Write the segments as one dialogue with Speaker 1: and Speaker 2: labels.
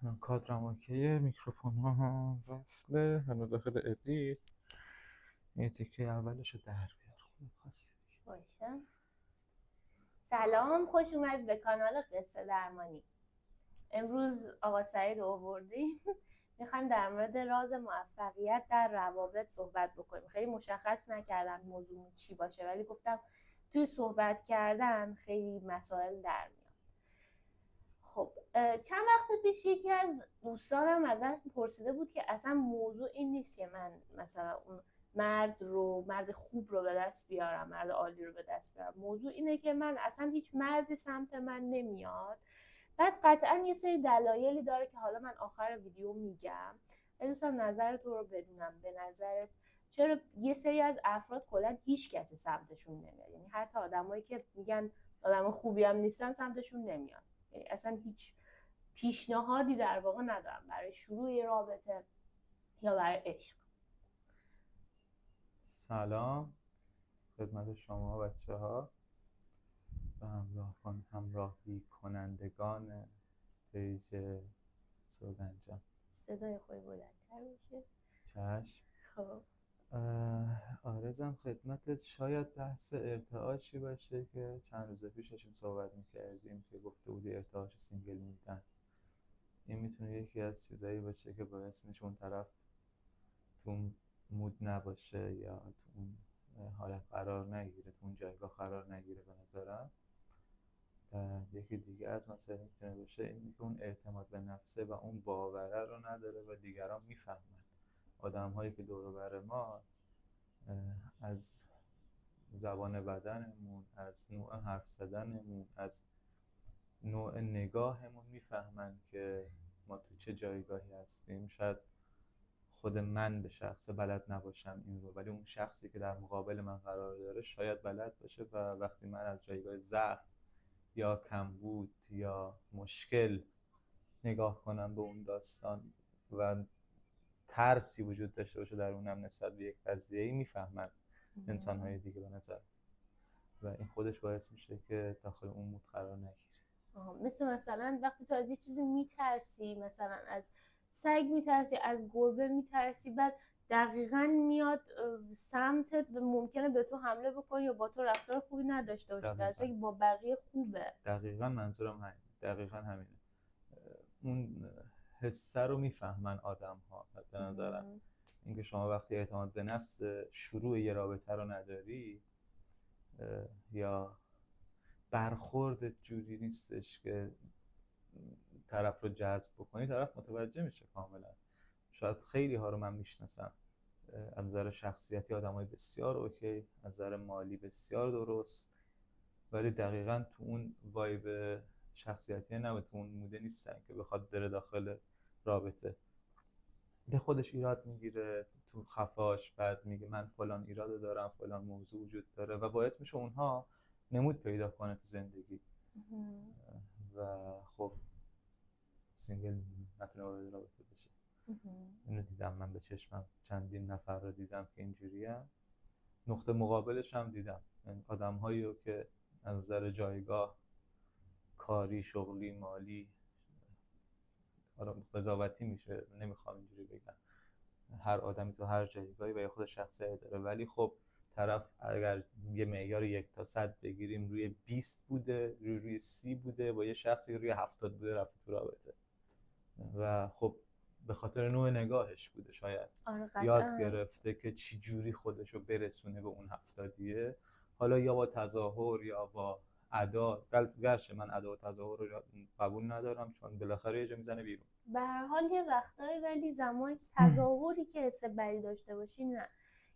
Speaker 1: الان کادرم اوکیه، میکروفون ها هم وصله. الان داخل ادیت یه تیکه اولشو در بیار خودت خواستی
Speaker 2: باشه. سلام، خوش اومد به کانال قصه درمانی. امروز آقا سعید رو آوردیم. میخوایم در مورد راز موفقیت در روابط صحبت بکنیم. خیلی مشخص نکردم موضوع چی باشه، ولی گفتم توی صحبت کردن خیلی مسائل در میاد. خب چند وقت پیش یکی از دوستانم ازش پرسیده بود که اصلا موضوع این نیست که من مثلا اون مرد خوب رو به دست بیارم، مرد عالی رو به دست بیارم. موضوع اینه که من اصلا هیچ مردی سمت من نمیاد. بعد قطعا یه سری دلایلی داره که حالا من آخر ویدیو میگم. دوستان نظر تو رو بدونم. به نظرت چرا یه سری از افراد کلا هیچ کسی سمتشون نمیاد؟ یعنی حتی آدمایی که میگن آدم خوبی هم نیستن سمتشون نمیاد. یعنی اصلا هیچ پیشنهادی در واقع ندارم برای شروع یه رابطه یا برای عشق.
Speaker 1: سلام خدمت شما بچه ها و همراهی کنندگان پیج سوگنجان.
Speaker 2: صدای خوبی بلندتر میشه.
Speaker 1: چشم.
Speaker 2: خب
Speaker 1: آرزم خدمتت. شاید بحث ارتعاشی باشه که چند روز پیششون صحبت میکردیم که گفته بودی ارتعاش سینگل میدن. این میتونه یکی از چیزایی باشه که باعث میشه اون طرف تو مود نباشه یا تو اون حالت قرار نگیره، تو اون جایگاه قرار نگیره. به نظرم یکی دیگه از مسائل میتونه باشه این که اون اعتماد به نفسه و اون باوره رو نداره و دیگران میفهمن. آدم هایی که دور و بر ما از زبان بدنمون، از نوع حرف زدنمون، از نوع نگاهمون میفهمن که ما تو چه جایگاهی هستیم. شاید خود من به شخص بلد نباشم این رو، ولی اون شخصی که در مقابل من قرار داره شاید بلد باشه و وقتی من از جایگاه ضعف یا کمبود یا مشکل نگاه کنم به اون داستان و ترسی وجود داشته باشه در اونم نسبت به یک قضیه‌ای، میفهمن انسان‌های دیگه به نظر، و این خودش باعث میشه که داخل اون مود قرار نگیره.
Speaker 2: مثلا وقتی تو از یه چیزی میترسی، مثلا از سگ میترسی، از گربه میترسی، بعد دقیقا میاد سمتت و ممکنه به تو حمله بکنه یا با تو رفتار خوبی نداشته باشه، در حالی که با بقیه خوبه.
Speaker 1: دقیقا منظورم همین. دقیقا همینه. اون حسه رو میفهمن آدم ها به نظرم. اینکه شما وقتی اعتماد به نفس شروع یه رابطه رو نداری یا برخورد جوری نیستش که طرف رو جذب بکنی، طرف متوجه میشه کاملا. شاید خیلی ها رو من میشناسم از نظر شخصیتی آدمای بسیار اوکی، از نظر مالی بسیار درست، ولی دقیقاً تو اون وایب شخصیتی نه، تو اون موده نیستن که بخواد بره داخل رابطه. به خودش ایراد میگیره تو خفاش، بعد میگه من فلان ایراد دارم، فلان موضوع وجود داره و باعث میشه اونها نمود پیدا کنه تو زندگی و خب سینگل نتونه وارد رابطه بشه. اینو دیدم من به چشمم، چندین نفر رو دیدم که اینجوری هم. نقطه مقابلش هم دیدم، آدم هایی رو که از نظر جایگاه کاری، شغلی، مالی، حالا قضاوتی میشه، نمیخوام اینجوری بگم، هر آدمی تو هر جایگاهی و یه خود شخصیت داره، ولی خب طرف اگر یه معیار 1 تا 100 بگیریم روی 20 بوده، روی 30 بوده، با یه شخصی روی 70 بوده رفته تو رابطه و خب به خاطر نوع نگاهش بوده. شاید یاد گرفته که چی جوری خودشو برسونه به اون 70. حالا یا با تظاهر یا با ادا. گرچه من ادا و تظاهر رو قبول ندارم چون بالاخره یه جا میزنه بیرون.
Speaker 2: به هر حال یه وقتایی ولی زمانی که تظاهری که حس بدی داشته باشی نه،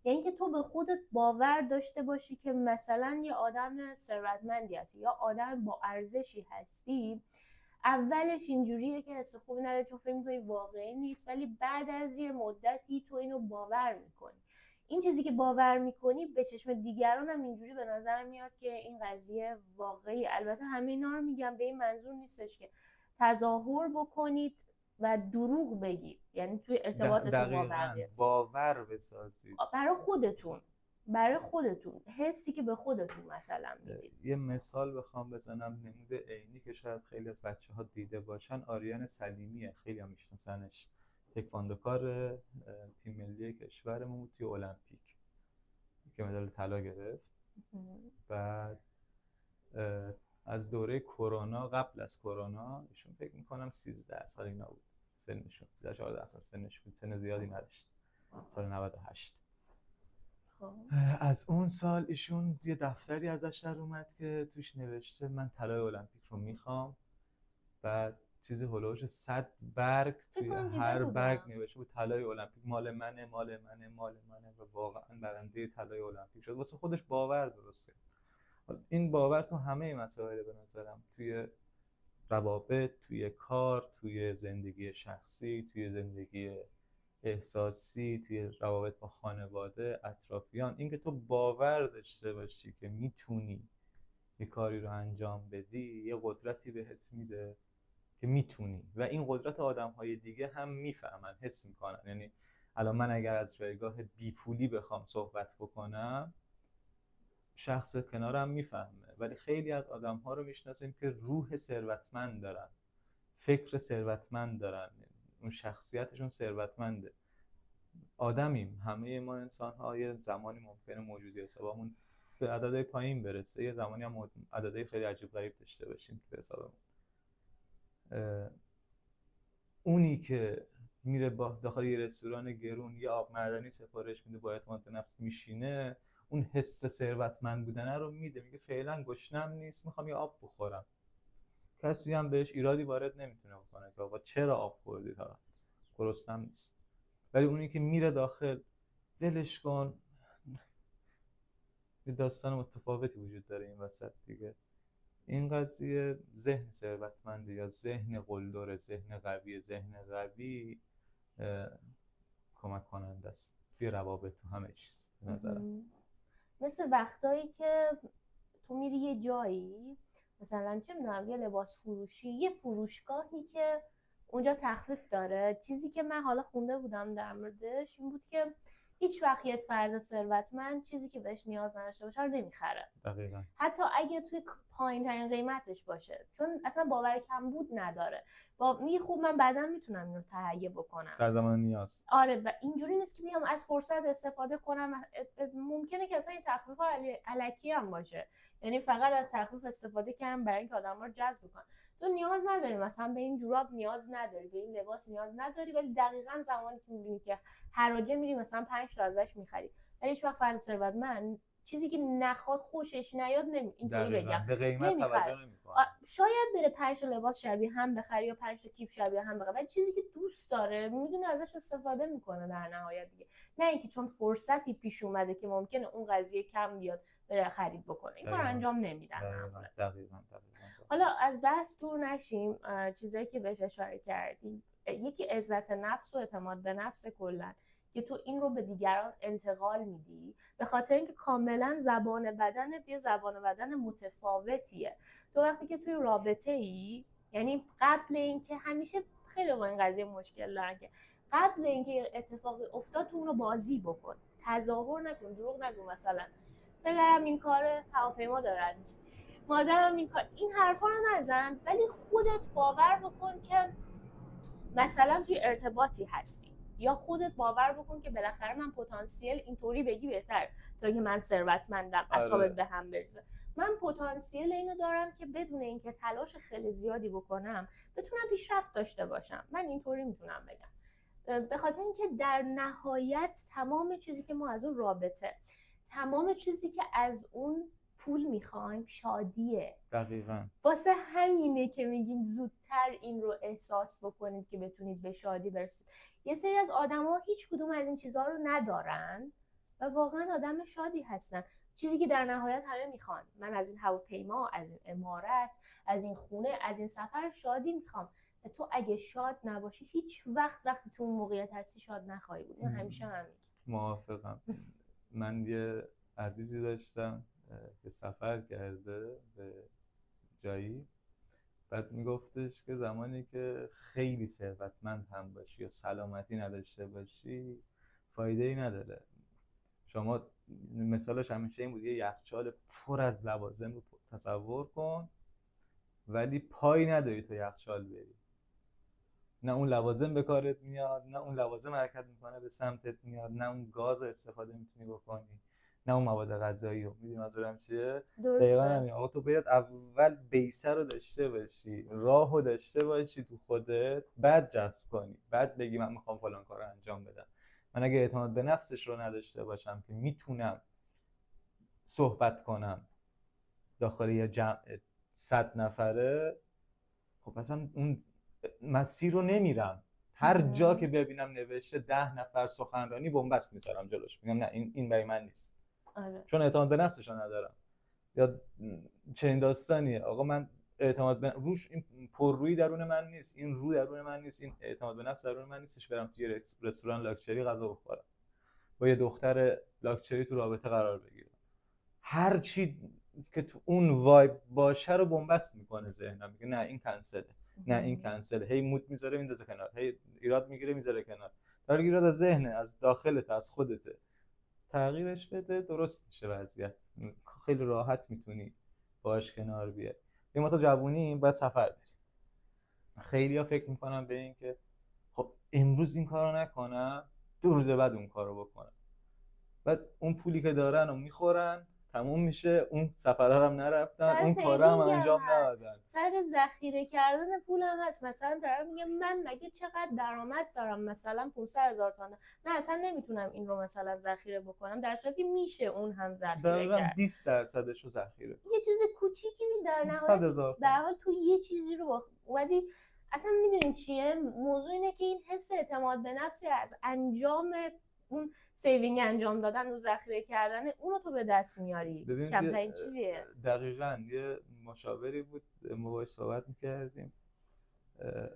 Speaker 2: یعنی که تو به خودت باور داشته باشی که مثلا یه آدم ثروتمندی هستی یا آدم با ارزشی هستی. اولش اینجوریه که حس خوبی نداری چون فکر می‌کنی واقعی نیست، ولی بعد از یه مدتی تو اینو باور میکنی. این چیزی که باور میکنی به چشم دیگران هم اینجوری به نظر میاد که این قضیه واقعی. البته همه اینا رو میگم به این منظور نیستش که تظاهر بکنید و دروغ بگید، یعنی توی ارتباطتون با بقیه
Speaker 1: باور بسازید
Speaker 2: برای خودتون. برای خودتون حسی که به خودتون مثلا میدید.
Speaker 1: یه مثال بخوام بزنم نمود عینی که شاید خیلی از بچه‌ها دیده باشن، آریان سلیمیه، خیلی هم میشناسنش، تکواندوکار تیم ملی کشورمون بود توی المپیک که مدال طلا گرفت. بعد از دوره کرونا، قبل از کرونا، ایشون فکر میکنم 13 سال اینا بود سنشون، 13-14 سال سنش بود، سن زیادی نداشت، سال 98. از اون سال ایشون یه دفتری ازش در اومد که توش نوشته من طلای المپیک رو میخوام. بعد چیزی هولوش 100 برگ توی هر برگ نوشته بود طلای المپیک مال منه مال منه مال منه و واقعا برنده طلای المپیک شد. واسه خودش باور درست کرد. این باور تو همه مسائل به نظرم، توی روابط، توی کار، توی زندگی شخصی، توی زندگی احساسی، توی روابط با خانواده، اطرافیان، اینکه تو باور داشته باشی که میتونی یه کاری رو انجام بدی یه قدرتی بهت میده که میتونی، و این قدرت آدم‌های دیگه هم میفهمن، حس میکنن. یعنی الان من اگر از جایگاه بیپولی بخوام صحبت بکنم، شخص کنارم میفهمه، ولی خیلی از آدم‌ها رو میشناسیم که روح ثروتمند دارن، فکر ثروتمند دارن، اون شخصیتشون ثروتمنده. آدمیم، همه ما انسان‌ها یه زمانی ممکنه موجودی حسابمون به عددهای پایین برسه، یه زمانی هم عددهای خیلی عجیب غریب داشته باشیم به حسابمون. اونی که میره با داخل یه رستوران گرون یه آب معدنی سفارش میده، با اعتماد به نفس میشینه، اون حس ثروتمند بودنه رو میده، میگه فعلا گشنم نیست، میخوام یه آب بخورم. کسی هم بهش ایرادی وارد نمیتونه بکنه که آقا چرا آب خوردی، طرف گرسنم نیست. ولی اونی که میره داخل، ولش کن، یه داستان متفاوتی وجود داره این وسط دیگه. این قضیه ذهن ثروتمند یا ذهن قلدر، ذهن قوی کمک کننده است توی روابط و همه چیز به نظرم.
Speaker 2: مثل وقتایی که تو میری یه جایی، مثلا چه میدونم یه لباس فروشی، یه فروشگاهی که اونجا تخفیف داره. چیزی که من حالا خونده بودم در موردش این بود که هیچ وقت یک فرد ثروتمند چیزی که بهش نیاز نداشته باشه رو نمیخره.
Speaker 1: دقیقاً.
Speaker 2: حتی اگه توی پایین ترین قیمتش باشه، چون اصلا باور کمبود نداره. میگه خوب من بعدا میتونم اینو تهیه بکنم
Speaker 1: در زمان نیاز.
Speaker 2: آره، و اینجوری نیست که بیام از فرصت استفاده کنم. ممکنه که اصلا این تخفیف الکی هم باشه، یعنی فقط از تخفیف استفاده کردن برای اینکه آدم‌ها رو جذب کنن. تو نیاز نداری، مثلا به این جوراب نیاز نداری، به این لباس نیاز نداری، ولی دقیقاً زمانی که می‌بینی که هر جا میری مثلا 5 تا ازش می‌خری. ولی هیچ وقت فرد ثروتمند چیزی که نخواد، خوشش نیاد، اینطوری بگم
Speaker 1: به قیمت توجه نمی‌کنه.
Speaker 2: شاید بره 5 تا لباس شبیه هم بخره یا 5 تا کیف شبیه هم بخره، ولی چیزی که دوست داره میدونه ازش استفاده میکنه در نهایت دیگه. نه اینکه چون فرصتی پیش اومده که ممکنه اون قضیه کم بیاد بره خرید بکنه. این کار انجام نمیدن.
Speaker 1: دقیقاً.
Speaker 2: حالا از بحث دور نشیم، چیزایی که بهش اشاره کردیم، یکی عزت نفس و اعتماد به نفس کلا، که تو این رو به دیگران انتقال میدی، به خاطر اینکه کاملا زبان بدنت یه زبان بدن متفاوتیه. تو وقتی که توی رابطه ای، یعنی قبل اینکه، همیشه خیلی با این قضیه مشکل دارن که قبل اینکه اتفاقی افتاد تو اون رو بازی بکن، تظاهر نکن، دروغ نگو. مثلا پدرم این کار هواپیما دارن، مادرم این کار، این حرفا رو نزن، ولی خودت باور بکن که مثلا توی ارتباطی هستی، یا خودت باور بکن که بالاخره من پتانسیل اینطوری بگی بهتر تا که من ثروتمندم اعصابت به هم بریزه. من پتانسیل اینو دارم که بدون اینکه تلاش خیلی زیادی بکنم بتونم پیشرفت داشته باشم. من اینطوری میتونم بگم، به خاطر اینکه در نهایت تمام چیزی که ما از اون رابطه، تمام چیزی که از اون پول میخوایم شادیه.
Speaker 1: دقیقاً.
Speaker 2: واسه همینه که میگیم زودتر این رو احساس بکنید که بتونید به شادی برسید. یه سری از آدما هیچ کدوم از این چیزها رو ندارن و واقعا آدم شادی هستن. چیزی که در نهایت همه میخوان، من از این هواپیما، از این عمارت، از این خونه، از این سفر شادی میخوام. تو اگه شاد نباشی هیچ وقتی تو اون موقعیت هستی شاد نخواهی بود. این همیشه من میگم.
Speaker 1: موافقم. من یه عزیزی داشتم که سفر کرده به جایی، بعد میگفتش که زمانی که خیلی ثروتمند هم باشی یا سلامتی نداشته باشی فایده ای نداره. شما مثالش همیشه این بود، یه یخچال پر از لوازم رو تصور کن ولی پای نداری تو یخچال بری، نه اون لوازم به کارت میاد، نه اون لوازم حرکت میکنه به سمتت میاد، نه اون گاز استفاده میتونی بکنی، نه اون مواد غذایی رو. میدونی منظورم چیه؟ دقیقاً همین. آقا تو باید اول بیسه رو داشته باشی، راه رو داشته باشی تو خودت، بعد جذب کنی، بعد بگی من میخوام فلان کار رو انجام بدم. من اگه اعتماد به نفسش رو نداشته باشم که میتونم صحبت کنم داخل یه جمع 100 نفره، خب اصلا اون مسیر رو نمیرم. هر جا که ببینم نوشته 10 نفر سخنرانی، بنبست میذارم جلوش، میگم نه این برای من نیست.
Speaker 2: آره.
Speaker 1: چون اعتماد به نفسش رو ندارم. یا چنین داستانیه، آقا من اعتماد به روش، این پررویی درون من نیست، این رو درون من نیست، این اعتماد به نفس درون من نیستش برم توی رستوران لاکچری غذا بخورم، با یه دختر لاکچری تو رابطه قرار بگیرم. هر چی که تو اون وایب باشه رو بنبست میکنه ذهنم، میگه نه این کنسله، نه این کنسله، هی موت میذاره میندازه کنار، هی ایراد میگیره میذاره کنار. در ایراد از ذهنه، از داخلت، از خودته. تغییرش بده درست میشه وضعیت، خیلی راحت میتونی باش کنار بیای. ما تا جوونی باید سفر بریم. خیلی‌ها فکر میکنن به این که خب امروز این کارو نکنم 2 روز بعد اون کارو بکنم، بعد اون پولی که دارن رو میخورن، تموم میشه، اون سفرها هم نرفتن، اون کارا هم انجام ندادن.
Speaker 2: سر ذخیره کردن پول هم هست. مثلا طرف میگه من مگه چقدر درآمد دارم، مثلا 500,000 تومان، من اصلا نمیتونم این رو مثلا ذخیره بکنم، در صورتی میشه اون هم ذخیره کرد.
Speaker 1: 20% رو ذخیره،
Speaker 2: یه چیز کوچیکی در نهایت
Speaker 1: 100,000
Speaker 2: به هر حال تو یه چیزی رو اومدی. اصلا میدونین چیه موضوع؟ اینه که این حس اعتماد به نفسی از انجام اون سیوینگ انجام دادن و ذخیره کردن اون رو تو به دست میاری. کمترین چیزیه.
Speaker 1: دقیقاً یه مشاوری بود ما باهاش صحبت می‌کردیم،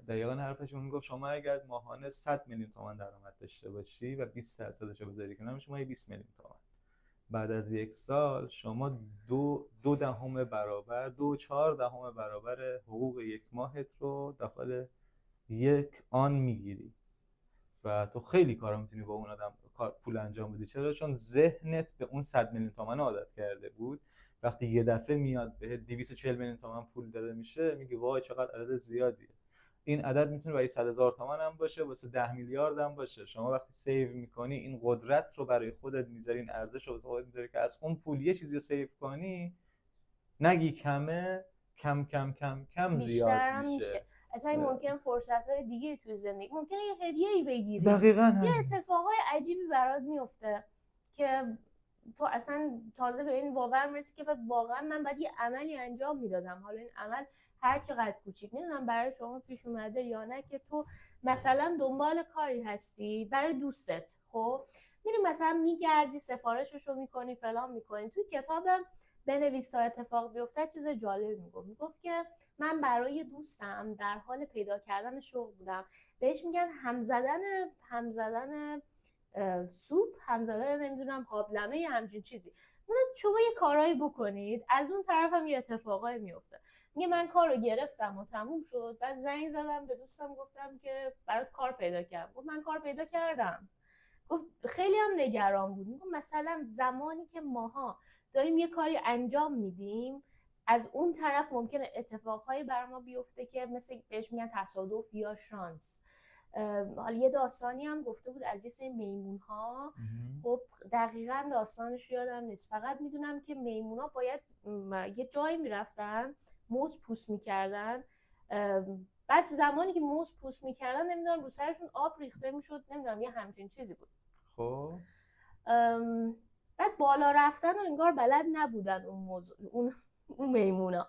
Speaker 1: دقیقاً حرفشون میگفت شما اگر ماهانه 100 میلیون تومان درآمد داشته باشی و 20% رو بذاری کنار، شما 20 میلیون تومان. بعد از 1 سال شما 2.4 برابر حقوق 1 ماهت رو داخل 1 آن میگیری و تو خیلی کارا میتونی با اون آدم پول انجام بدی. چرا؟ چون ذهنت به اون 100 میلیون تومان عادت کرده بود. وقتی یه دفعه میاد به 240 میلیون تومان پول داده میشه، میگی وای چقدر عدد زیادیه. این عدد میتونه برای 100,000 تومان هم باشه، واسه 10 میلیارد هم باشه. شما وقتی سیو میکنی این قدرت رو برای خودت میذاری، این ارزش رو واسه خودت میذاری که از اون پول یه چیزی رو سیو کنی، نگی کمه، کم کم کم کم زیاد میشه.
Speaker 2: اصلا ممکن فرصت‌های دیگه توی زندگی، ممکنه یه هدیه‌ای بگیری،
Speaker 1: دقیقاً
Speaker 2: یه اتفاقای عجیبی برات میفته که تو اصلا تازه به این باور میرسی که واقعا من باید یه عملی انجام میدادم. حالا این عمل هر چقدر کوچیک، نمیدونم برای شما پیش اومده یا نه، که تو مثلا دنبال کاری هستی برای دوستت، خب میری مثلا میگردی سفارشش رو میکنی فلان میکنی. توی کتابم بنویس تا اتفاق بیفته چیز جالب میگفت که من برای دوستم در حال پیدا کردن شغل بودم، بهش میگن همزدن سوپ، همزدن نمیدونم قابلمه، یا همچین چیزی. شما یه کارایی بکنید، از اون طرف هم یه اتفاقایی میفته. میگه من کارو گرفتم و تموم شد، بعد زنگ زدم به دوستم گفتم که برات کار پیدا کردم. گفت من کار پیدا کردم. گفت خیلی هم نگران بود. میگم مثلا زمانی که ماها داریم یه کاری انجام میدیم، از اون طرف ممکنه اتفاقهایی بر ما بیفته که مثل بهش میگن تصادف یا شانس. حالا یه داستانی هم گفته بود از یه سری میمون‌ها، خب دقیقاً داستانش یادم نیست، فقط میدونم که میمون‌ها باید یه جایی میرفتن موز پوست میکردن، بعد زمانی که موز پوست میکردن نمیدونم رو سرشون آب ریخته میشد، نمیدونم یه همچین چیزی بود.
Speaker 1: خب
Speaker 2: بعد بالا رفتن و انگار بلد نبودن اون میمونا.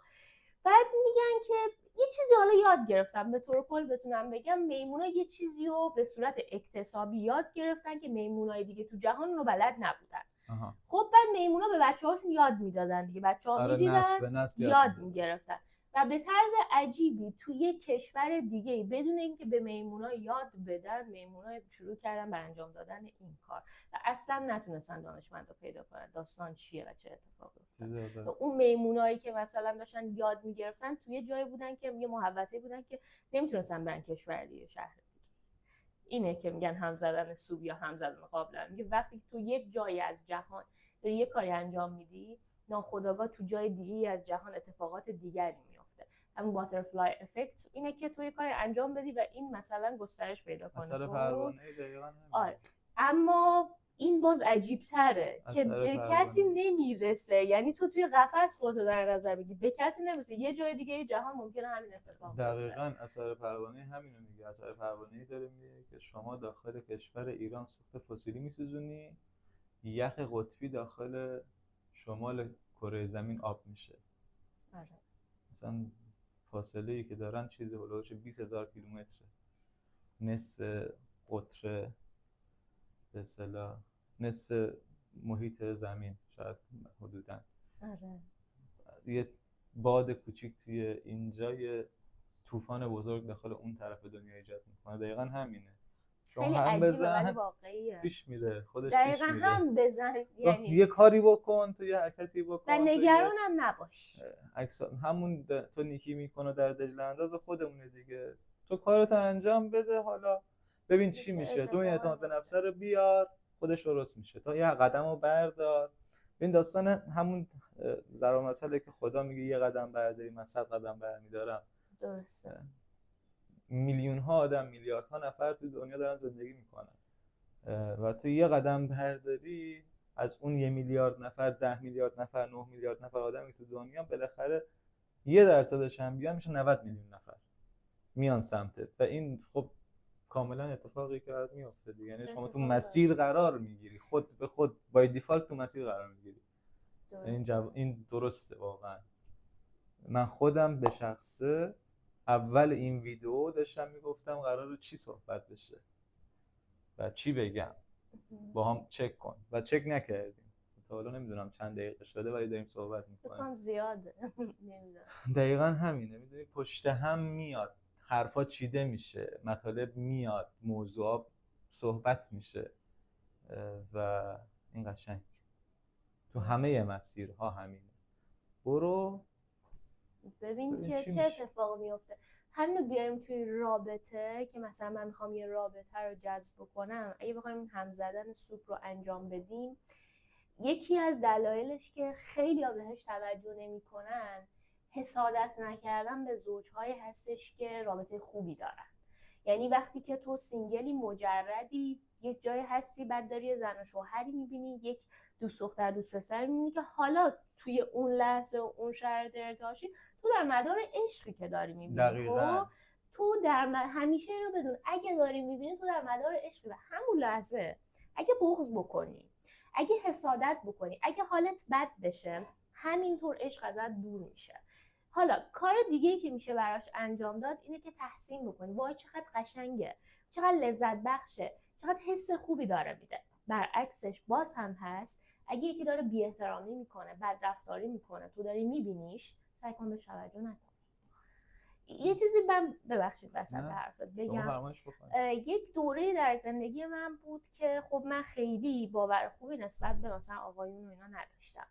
Speaker 2: بعد میگن که یه چیزی حالا یاد گرفتم، به طور کل بتونم بگم میمونا یه چیزی رو به صورت اکتسابی یاد گرفتن که میمونای دیگه تو جهان رو بلد نبودن. خب بعد میمونا به بچه‌هاشون یاد میدادن دیگه، بچه‌ها میدیدن یاد میگرفتن و به طرز عجیبی تو یک کشور دیگه بدون اینکه به میمونا یاد بدن، میمونا شروع کردن به انجام دادن این کار و اصلا نتونستن دانشمند رو پیدا کنن داستان چیه و چه اتفاقی افتاد. اون میمونایی که مثلا داشتن یاد میگرفتن توی جایی بودن که یه محوطه بودن که نمیتونستن برن کشور دیگه، شهر دیگه. اینه که میگن هم زدن سوب یا هم زدن قابلمه. میگه وقتی تو یک جایی از جهان داری یه کاری انجام میدی، ناخودآگاه تو جای دیگه از جهان اتفاقات دیگری میفته. همون باترفلای افکت اینه که تو یه کاری انجام بدی و این مثلا گسترش پیدا کنه.
Speaker 1: اثر پروانه دقیقاً همین.
Speaker 2: آره، اما این باز عجیب تره که به کسی نمیرسه. یعنی تو توی قفس خودتو در نظر بگی، به کسی نمیرسه. یه جای دیگه جهان ممکنه همین اتفاق بیفته.
Speaker 1: دقیقاً اثر پروانه همینو میگه. اثر پروانه داره میگه که شما داخل کشور ایران سوخت فسیلی میسوزونی، یخ قطبی داخل شمال کره زمین آب میشه.
Speaker 2: آره.
Speaker 1: مثلا فاصله ای که دارن چیزی هولوش 20,000 کیلومتره. نصف قطر به اصطلاح نصف محیط زمین شاید حدوداً.
Speaker 2: آره.
Speaker 1: یه باد کوچیک توی اینجا یه طوفان بزرگ داخل اون طرف دنیا ایجاد میکنه. دقیقاً همینه.
Speaker 2: خیلی عجیبه ولی واقعیه.
Speaker 1: پیش میره خودش.
Speaker 2: دقیقاً
Speaker 1: پیش میره.
Speaker 2: هم بزن، یعنی
Speaker 1: یه کاری بکن، تو یه حرکتی بکن
Speaker 2: و نگران هم نباش.
Speaker 1: همون تو نیکی میکنه در دجله انداز خودمونه دیگه. تو کارتو انجام بده، حالا ببین چی میشه. تو این اعتماد به نفس رو بیار، خودش درست میشه. تو یه قدمو بردار. این داستان همون ضرب مسئله که خدا میگه یه قدم برداری من 100 قدم برمیدارم.
Speaker 2: درسته.
Speaker 1: میلیون ها آدم، میلیاردها نفر تو دنیا دارن زندگی میکنن و تو یه قدم برداری از اون 1 میلیارد نفر، 10 میلیارد نفر، 9 میلیارد نفر آدمی تو دنیا، بالاخره 1% هم بیان میشه 90 میلیون نفر میان سمتت. و این خب کاملا اتفاقی که برات میفته دیگه. یعنی شما تو مسیر قرار میگیری، خود به خود بای دیفالت تو مسیر قرار میگیری. این درسته واقعا. من خودم به شخصه اول این ویدیو داشتم میگفتم قراره چی صحبت بشه و چی بگم، با هم چک کن و چک نکردیم. تا حالا نمیدونم چند دقیقه شده ولی داریم صحبت میکنیم.
Speaker 2: زیاده.
Speaker 1: دقیقاً همینه. میدونی پشت هم میاد، حرفا چیده میشه، مطالب میاد، موضوعا صحبت میشه و این قشنگ تو همه مسیرها همینه. برو
Speaker 2: ببین که چه اتفاقی میفته. همینو بیایم توی رابطه که مثلا من میخوام یه رابطه رو جذب کنم، اگه بخوایم هم زدن سوپ رو انجام بدیم، یکی از دلایلش که خیلی ها بهش توجه نمی‌کنن حسادت نکردن به زوجهایی هستش که رابطه خوبی دارن. یعنی وقتی که تو سینگلی مجردی یک جای هستی، بعد داری یه زن و شوهری میبینی، یک دوست دختر دوست پسر میبینی که حالا توی اون لحظه و اون شرایط ارتعاشی تو در مدار عشقی که داری میبینی. خب تو همیشه اینو بدون، اگه داری میبینی تو در مدار عشقی و همون لحظه اگه بغض بکنی، اگه حسادت بکنی، اگه حالت بد بشه، همینطور عشق ازت دور میشه. حالا کار دیگه‌ای که میشه براش انجام داد اینه که تحسین بکنی. وای چقدر قشنگه، چقدر لذت بخشه، چقدر حس خوبی داره میده. برعکسش باز هم هست، اگه یکی داره بی احترامی میکنه، بد رفتاری میکنه، تو داری میبینیش، سعی کن بهش توجه نکن. یه چیزی من ببخشید وسط حرفت بگم. یک دوره در زندگی من بود که خب من خیلی باور خوبی نسبت به مثلا آقایون و اینا نداشتم،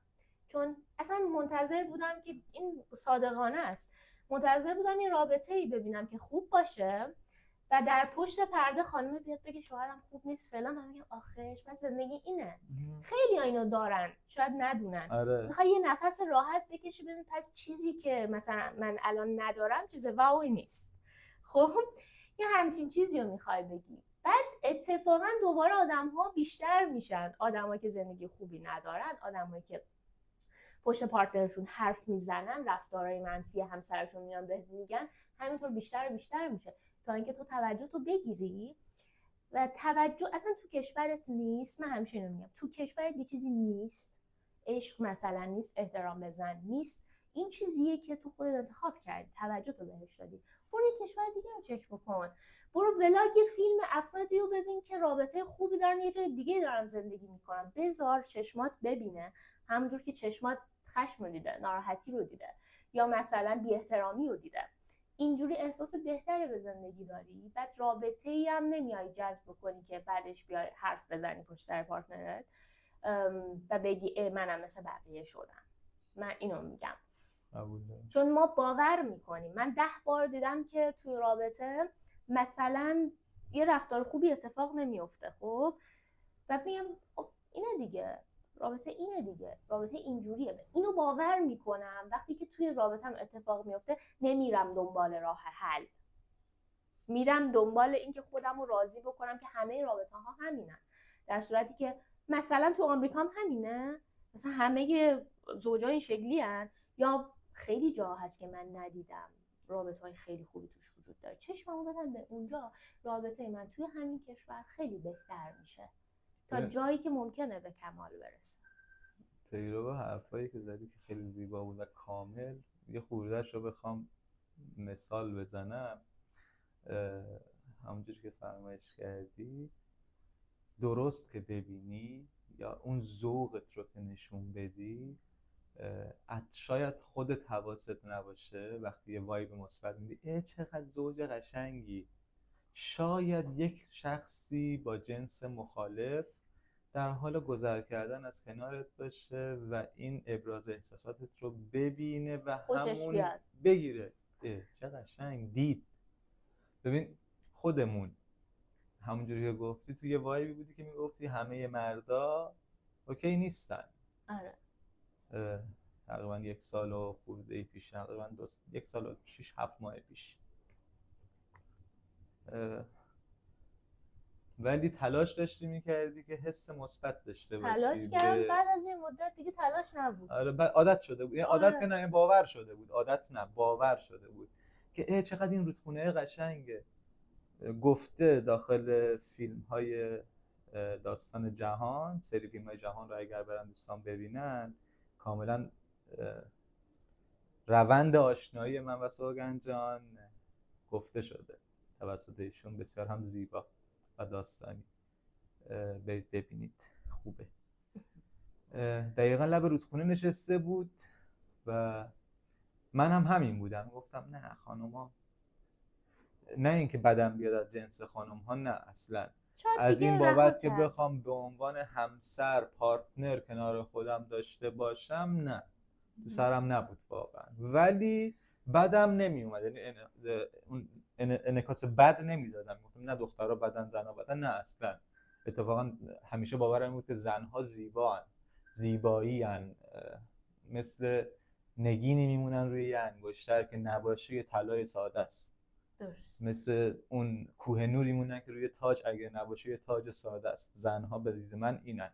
Speaker 2: چون اصلا منتظر بودم که این صادقانه است، منتظر بودم یه رابطه‌ای ببینم که خوب باشه و در پشت پرده خانم بیاد بگه شوهرم خوب نیست فلان. من میگم آخرش پس زندگی اینه. خیلی ها اینو دارن، شاید ندونن. میخوای یه نفس راحت بکشی ببین پس چیزی که مثلا من الان ندارم چیز واوی نیست. خب یه همچین چیزی رو میخوای بگی. بعد اتفاقا دوباره آدم‌ها بیشتر میشن، آدم‌هایی که زندگی خوبی ندارن، آدم‌هایی که پشت پارتنرشون حرف میزنن، رفتارهای منفی همسرشون میان بهت میگن، همینطور بیشتر و بیشتر میشه تا اینکه تو توجه تو بگیری. و توجه اصلا تو کشورت نیست. من همیشه اینو میگم، تو کشورت یه چیزی نیست، عشق مثلا نیست، احترام به زن نیست. این چیزیه که تو خودت انتخاب کردی، توجه تو بهش دادی. برو یه کشور دیگه رو چک بکن، برو ولاگ فیلم افرادی رو ببین که رابطه خوبی دارن، یه جای دیگه دارن زندگی میکنن. بذار چشمات ببینه، همونجور که چشمات خشم رو دیده، ناراحتی رو دیده، یا مثلا بی احترامی رو دیده. اینجوری احساس بهتری به زندگی داری. بعد رابطه‌ای هم نمیای جذب کنی که بعدش بیای حرف بزنی پشت سر پارتنرت و بگی منم مثل بقیه شدم. من اینو میگم چون ما باور میکنیم. من 10 بار دیدم که توی رابطه مثلا یه رفتار خوبی اتفاق نمیفته، خب و میگم خب اینه دیگه، رابطه اینه دیگه، رابطه اینجوریه. اینو باور میکنم وقتی که توی رابطم اتفاق میفته نمیرم دنبال راه حل، میرم دنبال این که خودم رو راضی بکنم که همه رابطه ها همینن. در صورتی که مثلا تو آمریکا هم همینه، مثلا همه زوجا این شکلی هن، یا خیلی جا هست که من ندیدم رابطه های خیلی خوبی توش وجود داره، چشممو بدم به اونجا، رابطه من توی همین کشور خیلی بهتر میشه تا جایی که ممکنه به کمال برسه.
Speaker 1: پیرو حرفایی که زدی که خیلی زیبا بود و کامل، یه خورده‌اش رو بخوام مثال بزنم، همونجوری که فرمایش کردی، درست که ببینی یا اون ذوقت رو که نشون بدی، شاید خودت حواست نباشه وقتی یه وایب مثبت میدی چقدر زوج قشنگی، شاید یک شخصی با جنس مخالف در حال گذر کردن از کنارت باشه و این ابراز احساساتت رو ببینه و همون بگیره چه قشنگ دید. ببین خودمون همونجوری که گفتی توی یه وایبی بودی که میگفتی همه مردا اوکی نیستن.
Speaker 2: آره.
Speaker 1: تقریبا 1 سال و خورده پیش، تقریبا 1 سال و 6-7 ماه پیش، ولی تلاش داشتی میکردی که حس مثبت داشته باشی.
Speaker 2: تلاش کردم، بعد از این مدت دیگه تلاش نبود.
Speaker 1: آره بعد عادت شده بود. عادت که نه، باور شده بود. عادت نه، باور شده بود که چقدر این رودخونه قشنگه. گفته داخل فیلم‌های داستان جهان، سری فیلم‌های جهان رو اگر برن دوستان ببینن، کاملا روند آشنایی من و سوگن جان گفته شده توسط ایشون، بسیار هم زیبا و داستانی. برید ببینید، خوبه. دقیقا لب رودخونه نشسته بود و من هم همین بودم، گفتم نه خانوما، نه اینکه بدم بیاد از جنس خانم ها، نه اصلا، از این بابت که بخوام به عنوان همسر پارتنر کنار خودم داشته باشم، نه، تو سرم نبود واقعا. ولی بدم نمی اومد، یعنی انعکاس بد نمیدادم، گفتم نه دخترها بدن زنها بدن، نه اصلا. اتفاقا همیشه باورم بود که زنها زیبایی هن، مثل نگینی میمونن روی یه انگشتر که نباشه یه طلای ساده است.
Speaker 2: درست.
Speaker 1: مثل اون کوه نوری مونن که روی تاج اگه نباشه یه تاج ساده است. زنها به دید من اینن.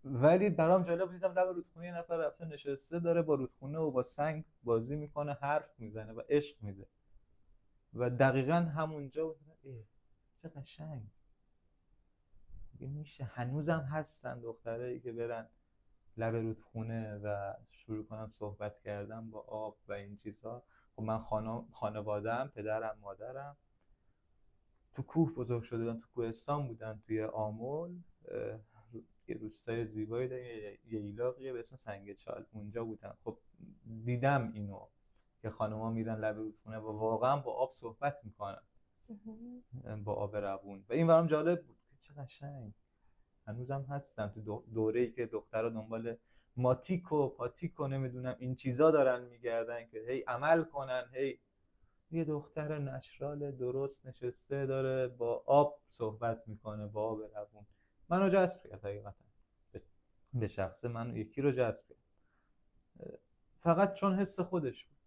Speaker 1: ولی برام جالب دیدم لب رودخونه یه نفر رفته نشسته، داره با رودخونه و با سنگ بازی میکنه، حرف میزنه و عشق میده. و دقیقاً همونجا بود چه قشنگ. میشه هنوزم هستن دخترایی که برن لب رودخونه و شروع کنن صحبت کردن با آب و این چیزها. خب من خانواده‌ام، پدرم، مادرم تو کوه بزرگ شده بودن، تو کوهستان بودن، توی آمل، یه روستای زیبایی داره، یه ایلاقیه به اسم سنگ چال، اونجا بودن. خب دیدم اینو که خانوما میرن لب رودخونه و واقعا با آب صحبت میکنن، با آب روون. و این برام جالب بود که چه قشنگ هنوزم هستن تو دوره‌ای که دخترها دنبال ماتیکو پاتیکو نمیدونم این چیزا دارن میگردن که هی عمل کنن، هی یه دختر نچرال درست نشسته داره با آب صحبت میکنه، با آب روون. منو جذب کرد حقیقتا، به شخص من یکی رو جذب کرد، فقط چون حس خودش بود،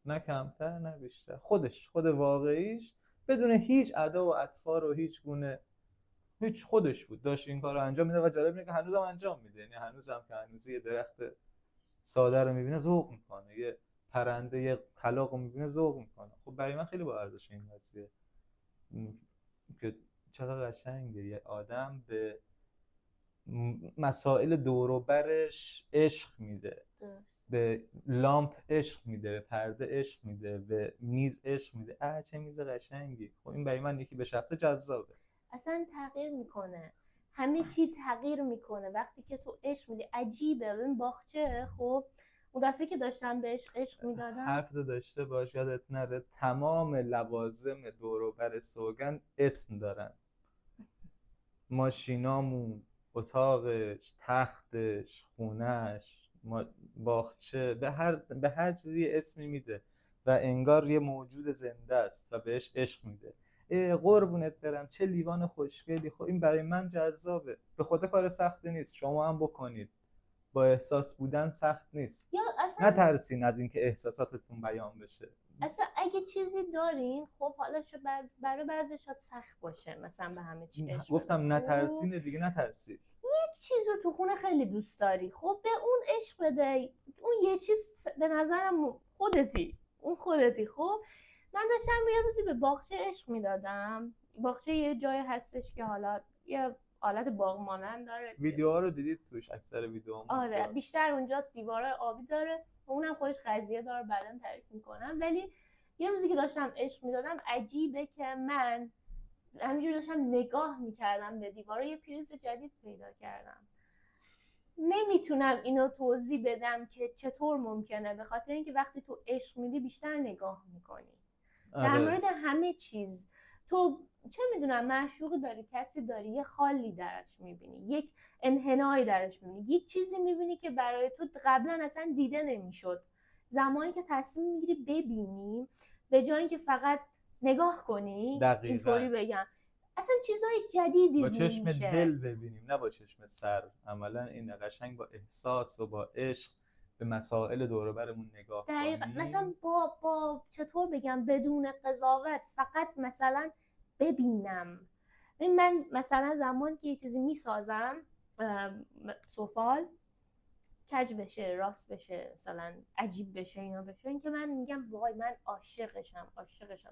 Speaker 1: نه کمتر نه بیشتر، خود واقعیش، بدون هیچ ادا و اطفار و هیچ گونه، هیچ خودش بود، داشت این کار رو انجام میده. و جالب اینه که هنوزم انجام میده، یعنی هنوزم که هنوز یه درخت ساده رو میبینه ذوق میکنه، یه پرنده یه کلاغ رو میبینه ذوق میکنه. خب برای من خیلی با ارزش این قضیه که چقدر قشنگه یه آدم به مسائل دور و برش عشق میده، به لامپ عشق میده، به پرده عشق میده، به میز عشق میده. چه میز قشنگی. خب این برای من یکی به شخص جذابه.
Speaker 2: اصلا تغییر میکنه، همه چی تغییر میکنه وقتی که تو عشق میدی. عجیبه. ببین باغچه، خب اون دفعه که داشتم بهش عشق میدادم،
Speaker 1: حرف داشته باش یادت نره تمام لوازم دور و بر سوگن اسم دارن، ماشینامون، اتاقش، تختش، خونش، باغچه، به هر چیزی اسمی میده و انگار یه موجود زنده است و بهش عشق میده. قربونت برم چه لیوان خوشگلی، خب این برای من جذابه. به خدا کار سختی نیست، شما هم بکنید. با احساس بودن سخت نیست.
Speaker 2: یا اصلا
Speaker 1: نترسین از اینکه احساساتتون بیان بشه.
Speaker 2: اصلا اگه چیزی دارین، خب حالا برای بعضی شاید سخت باشه مثلا به همه چی عشق
Speaker 1: گفتم
Speaker 2: بدین.
Speaker 1: نترسین دیگه، نترسید.
Speaker 2: یک چیز رو تو خونه خیلی دوست داری، خب به اون عشق بده. اون یه چیز به نظرم خودتی، اون خودتی. خب من داشتم یه روزی به باغچه عشق میدادم. باغچه یه جای هستش که حالا یه حالت باغ مانند داره.
Speaker 1: ویدیوها رو دیدید توش؟ اکثر ویدیوها
Speaker 2: آره بیشتر اونجاست، دیواره آبی داره و اونم خودش قضیه داره، بعداً تعریف میکنم. ولی یه روزی که داشتم عشق میدادم، عجیبه که من همینجوری داشتم نگاه میکردم به دیواره، یه پریز جدید پیدا کردم. نمیتونم اینو توضیح بدم که چطور ممکنه، به خاطر اینکه وقتی تو عشق میدی بیشتر نگاه میکنی. در مورد همه چیز تو چه میدونم معشوقی داری، کسی داری، یه خالی درش میبینی، یک انحنایی درش میبینی، یک چیزی میبینی که برای تو قبلا اصلا دیده نمیشد. زمانی که تصمیم میگیری ببینی به جای اینکه فقط نگاه کنی، اینطوری بگم، اصلا چیزهای جدیدی
Speaker 1: با چشم
Speaker 2: میشه.
Speaker 1: دل ببینیم نه با چشم سر. عملا این قشنگ با احساس و با عشق به مسائل دور و برمون نگاه کنیم.
Speaker 2: مثلا با چطور بگم، بدون قضاوت، فقط مثلا ببینم. من مثلا زمان که یه چیزی میسازم، سفال کج بشه، راست بشه، مثلا عجیب بشه، اینا بشه، این که من میگم وای من عاشقشم،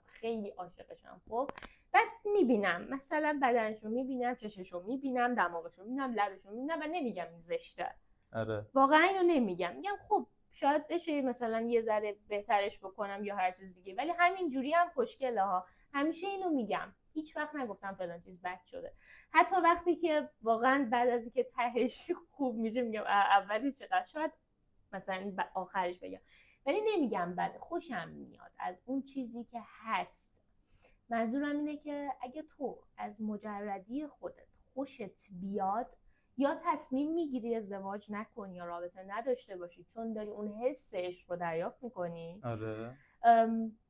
Speaker 2: خیلی عاشقشم. خب بعد میبینم مثلا بدنشو میبینم، چششو میبینم، دماغشو میبینم، لبشو میبینم و نمیگم این زشته.
Speaker 1: آره
Speaker 2: واقعا اینو نمیگم، میگم خب شاید بشه مثلا یه ذره بهترش بکنم یا هر چیز دیگه، ولی همین جوری هم خوشگله ها. همیشه اینو میگم، هیچ وقت نگفتم فلان چیز بد شده. حتی وقتی که واقعا بعد از اینکه تهش خوب میشه میگم اولی چقدر، شاید مثلا آخرش بگم، ولی نمیگم بده. خوشم میاد از اون چیزی که هست. منظورم اینه که اگه تو از مجردی خودت خوشت بیاد، یا تصمیم میگیری ازدواج نکنی یا رابطه نداشته باشی چون داری اون حس عشق رو دریافت میکنی،
Speaker 1: آره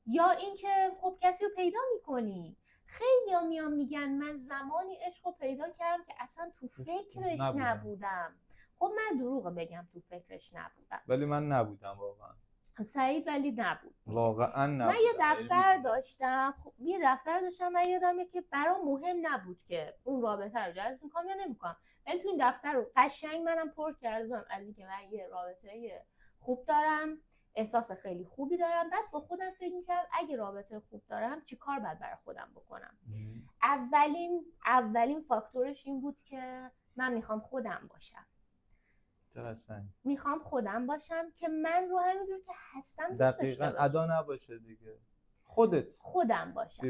Speaker 2: یا اینکه خب کسی رو پیدا میکنی. خیلی ها میان میگن من زمانی عشق رو پیدا کردم که اصلا تو فکرش نبودم. خب من دروغ بگم تو فکرش نبودم،
Speaker 1: ولی من نبودم واقعا.
Speaker 2: سعید ولی نبود،
Speaker 1: واقعا نبودم.
Speaker 2: من یه دفتر داشتم، من یادمه که برام مهم نبود که اون رابطه رو جذب میکنم یا نمیکنم، ولی تو این دفتر رو قشنگ منم پر کردم از اینکه من یه رابطه خوب دارم، احساس خیلی خوبی دارم. بعد با خودم فکر میکردم اگه رابطه خوب دارم چی کار باید برای خودم بکنم. اولین فاکتورش این بود که من میخوام خودم باشم. میخوام خودم باشم که من رو همینجور که هستم دوست داشته باشم.
Speaker 1: دقیقاً ادا نباشه دیگه،
Speaker 2: خودم باشم.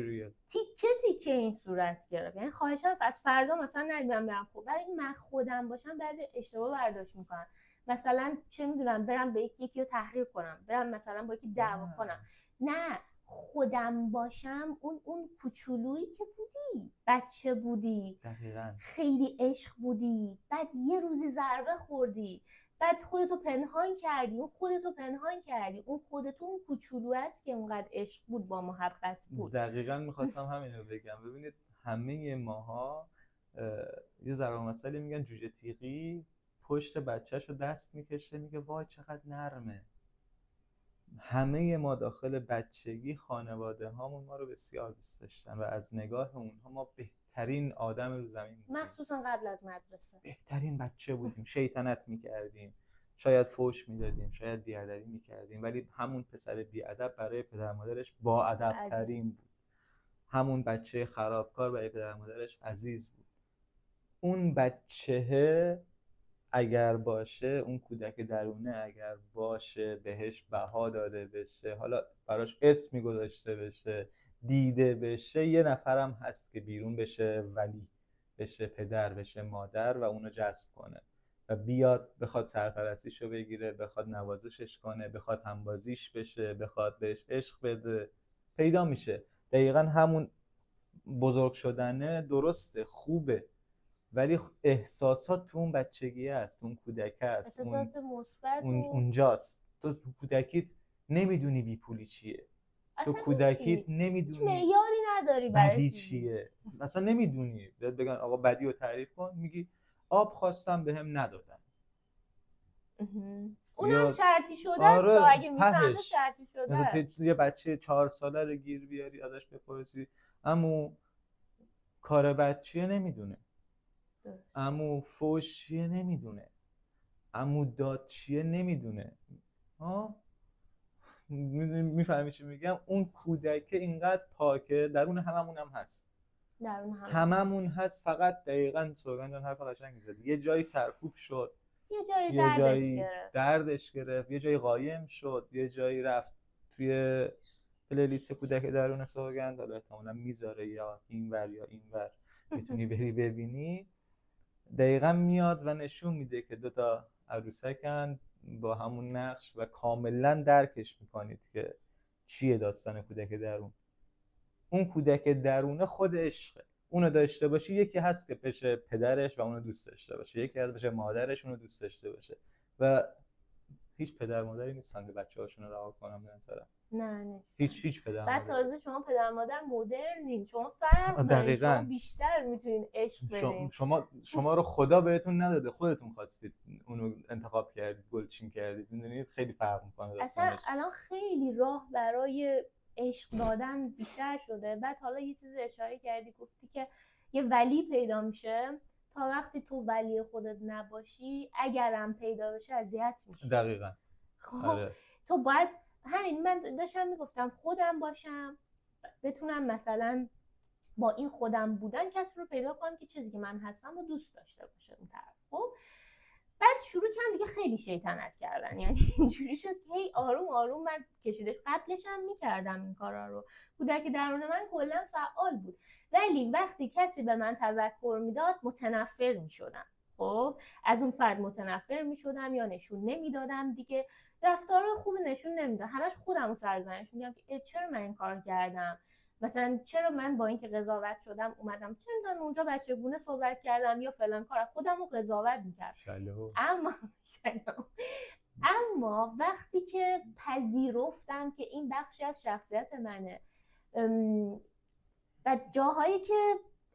Speaker 2: تیکه این صورت گرفت. یعنی خواهشم از فردا مثلا نمیدونم برم خب، ولی من خودم باشم بعضی اشتباه برداشت میکنم. مثلا چه میدونم برم به یکی رو تحقیر کنم، برم مثلا با یکی دعوا کنم. نه، خودم باشم اون کوچولویی که بودی، بچه بودی،
Speaker 1: دقیقاً
Speaker 2: خیلی عشق بودی، بعد یه روزی ضربه خوردی، بعد خودتو پنهان کردی، اون خودتو اون کوچولو است که اونقدر عشق بود، با محبت بود.
Speaker 1: دقیقاً میخواستم همینو بگم. ببینید همه ماها یه ضرب مثلی میگن جوجه تیغی پشت بچه‌شو دست میکشه میگه وای چقدر نرمه. همه ما داخل بچگی خانواده هامون ما رو بسیار دوست داشتن و از نگاه اونها ما بهترین آدم رو زمین بودیم.
Speaker 2: مخصوصا قبل از مدرسه
Speaker 1: بهترین بچه بودیم، شیطنت میکردیم، شاید فوش میدادیم، شاید بیادبی میکردیم، ولی همون پسر بیادب برای پدر مادرش با ادب ترین بود. همون بچه خرابکار برای پدر مادرش عزیز بود. اون بچه اگر باشه، اون کودک درونه اگر باشه، بهش بها داده بشه، حالا براش اسمی گذاشته بشه، دیده بشه، یه نفرم هست که بیرون بشه ولی، بشه پدر، بشه مادر و اونو جذب کنه و بیاد بخواد سرپرستیشو بگیره، بخواد نوازشش کنه، بخواد همبازیش بشه، بخواد بهش عشق بده. پیدا میشه. دقیقا همون بزرگ شدنه درسته، خوبه، ولی احساسات تو اون بچگی هست، اون کودک هست،
Speaker 2: احساسات مثبت
Speaker 1: اونجاست. تو کودکیت نمیدونی بیپولی چیه، تو
Speaker 2: اصلا
Speaker 1: کودکیت
Speaker 2: هیچ
Speaker 1: نمیدونی
Speaker 2: معیاری نداری برای
Speaker 1: بدی
Speaker 2: چیزی.
Speaker 1: چیه، اصلا نمیدونی. بهت بگن آقا بدی رو تعریف کن، میگی آب خواستم بهم ندادن.
Speaker 2: اونم شرطی شده است.
Speaker 1: آره
Speaker 2: اگه میفهمه
Speaker 1: تهش
Speaker 2: شرطی شده
Speaker 1: مثلا
Speaker 2: است.
Speaker 1: یه بچه 4 ساله رو گیر بیاری ازش بپرسی عمو کار بد چیه نمیدونه، عمو فوش چیه نمیدونه، عمو داد چیه نمیدونه. ها میفهمی چی میگم؟ اون کودکه اینقدر پاکه، درون هممون هم هست، هممون هست. فقط دقیقاً سوگن جان حرف قشنگی زد. یه جایی سرکوب شد،
Speaker 2: یه جایی
Speaker 1: دردش گرفت، یه جایی قایم شد، یه جایی رفت توی پلیلیست کودک درون سوگند، حالا احتمالاً میذاره یا اینور یا اینور میتونی بری ببینی. دقیقاً میاد و نشون میده که دوتا عروسکن با همون نقش و کاملا درکش میکنید که چیه داستان کودک درون. اون کودک درونه خود عشقه. اونو داشته باشی، یکی هست که بشه پدرش و اونو دوست داشته باشه، یکی هست بشه مادرش اونو دوست داشته باشه، و هیچ پدر مادری نیستن که بچه‌هاشون رو رها کنن به نظرم.
Speaker 2: نه نیست.
Speaker 1: هیچ پدر
Speaker 2: بعد
Speaker 1: مادر.
Speaker 2: تازه شما پدر مادر مدرنین، شما فرق دارین، شما بیشتر میتونین عشق بدین.
Speaker 1: شما رو خدا بهتون نداده، خودتون خواستید اونو انتخاب کردید، گلچین کردید. میدونید خیلی فرق میکنه
Speaker 2: اصلا الان خیلی راه برای عشق دادن بیشتر شده. بعد حالا یه چیز اشاره کردی، گفتی که یه ولی پیدا میشه. تا وقتی تو ولی خودت نباشی، اگرم پیدا بشه اذیت میشی.
Speaker 1: دقیقاً.
Speaker 2: خب
Speaker 1: آره.
Speaker 2: تو باید همین، من داشتم میگفتم خودم باشم، بتونم مثلا با این خودم بودن کسی رو پیدا کنم که چیزی که من هستم رو دوست داشته باشه اون طرف. خب بعد شروع کردم دیگه خیلی شیطنت کردن، یعنی اینجوری شد که هی آروم آروم من کشیدش. قبلش هم میکردم این کارا رو، کودک درون من کلا فعال بود، ولی وقتی کسی به من تذکر میداد متنفر میشدم. خب از اون فرد متنفر میشدم یا نشون نمیدادم دیگه، رفتار خوب نشون نمیدادم، همش خودم رو سرزنش میگم که چرا من این کار کردم، مثلا چرا من با اینکه قضاوت شدم اومدم چه میدونم اونجا بچگونه صحبت کردم یا فلان کار، خودم رو قضاوت میکردم. اما وقتی که پذیرفتم که این بخشی از شخصیت منه و جاهایی که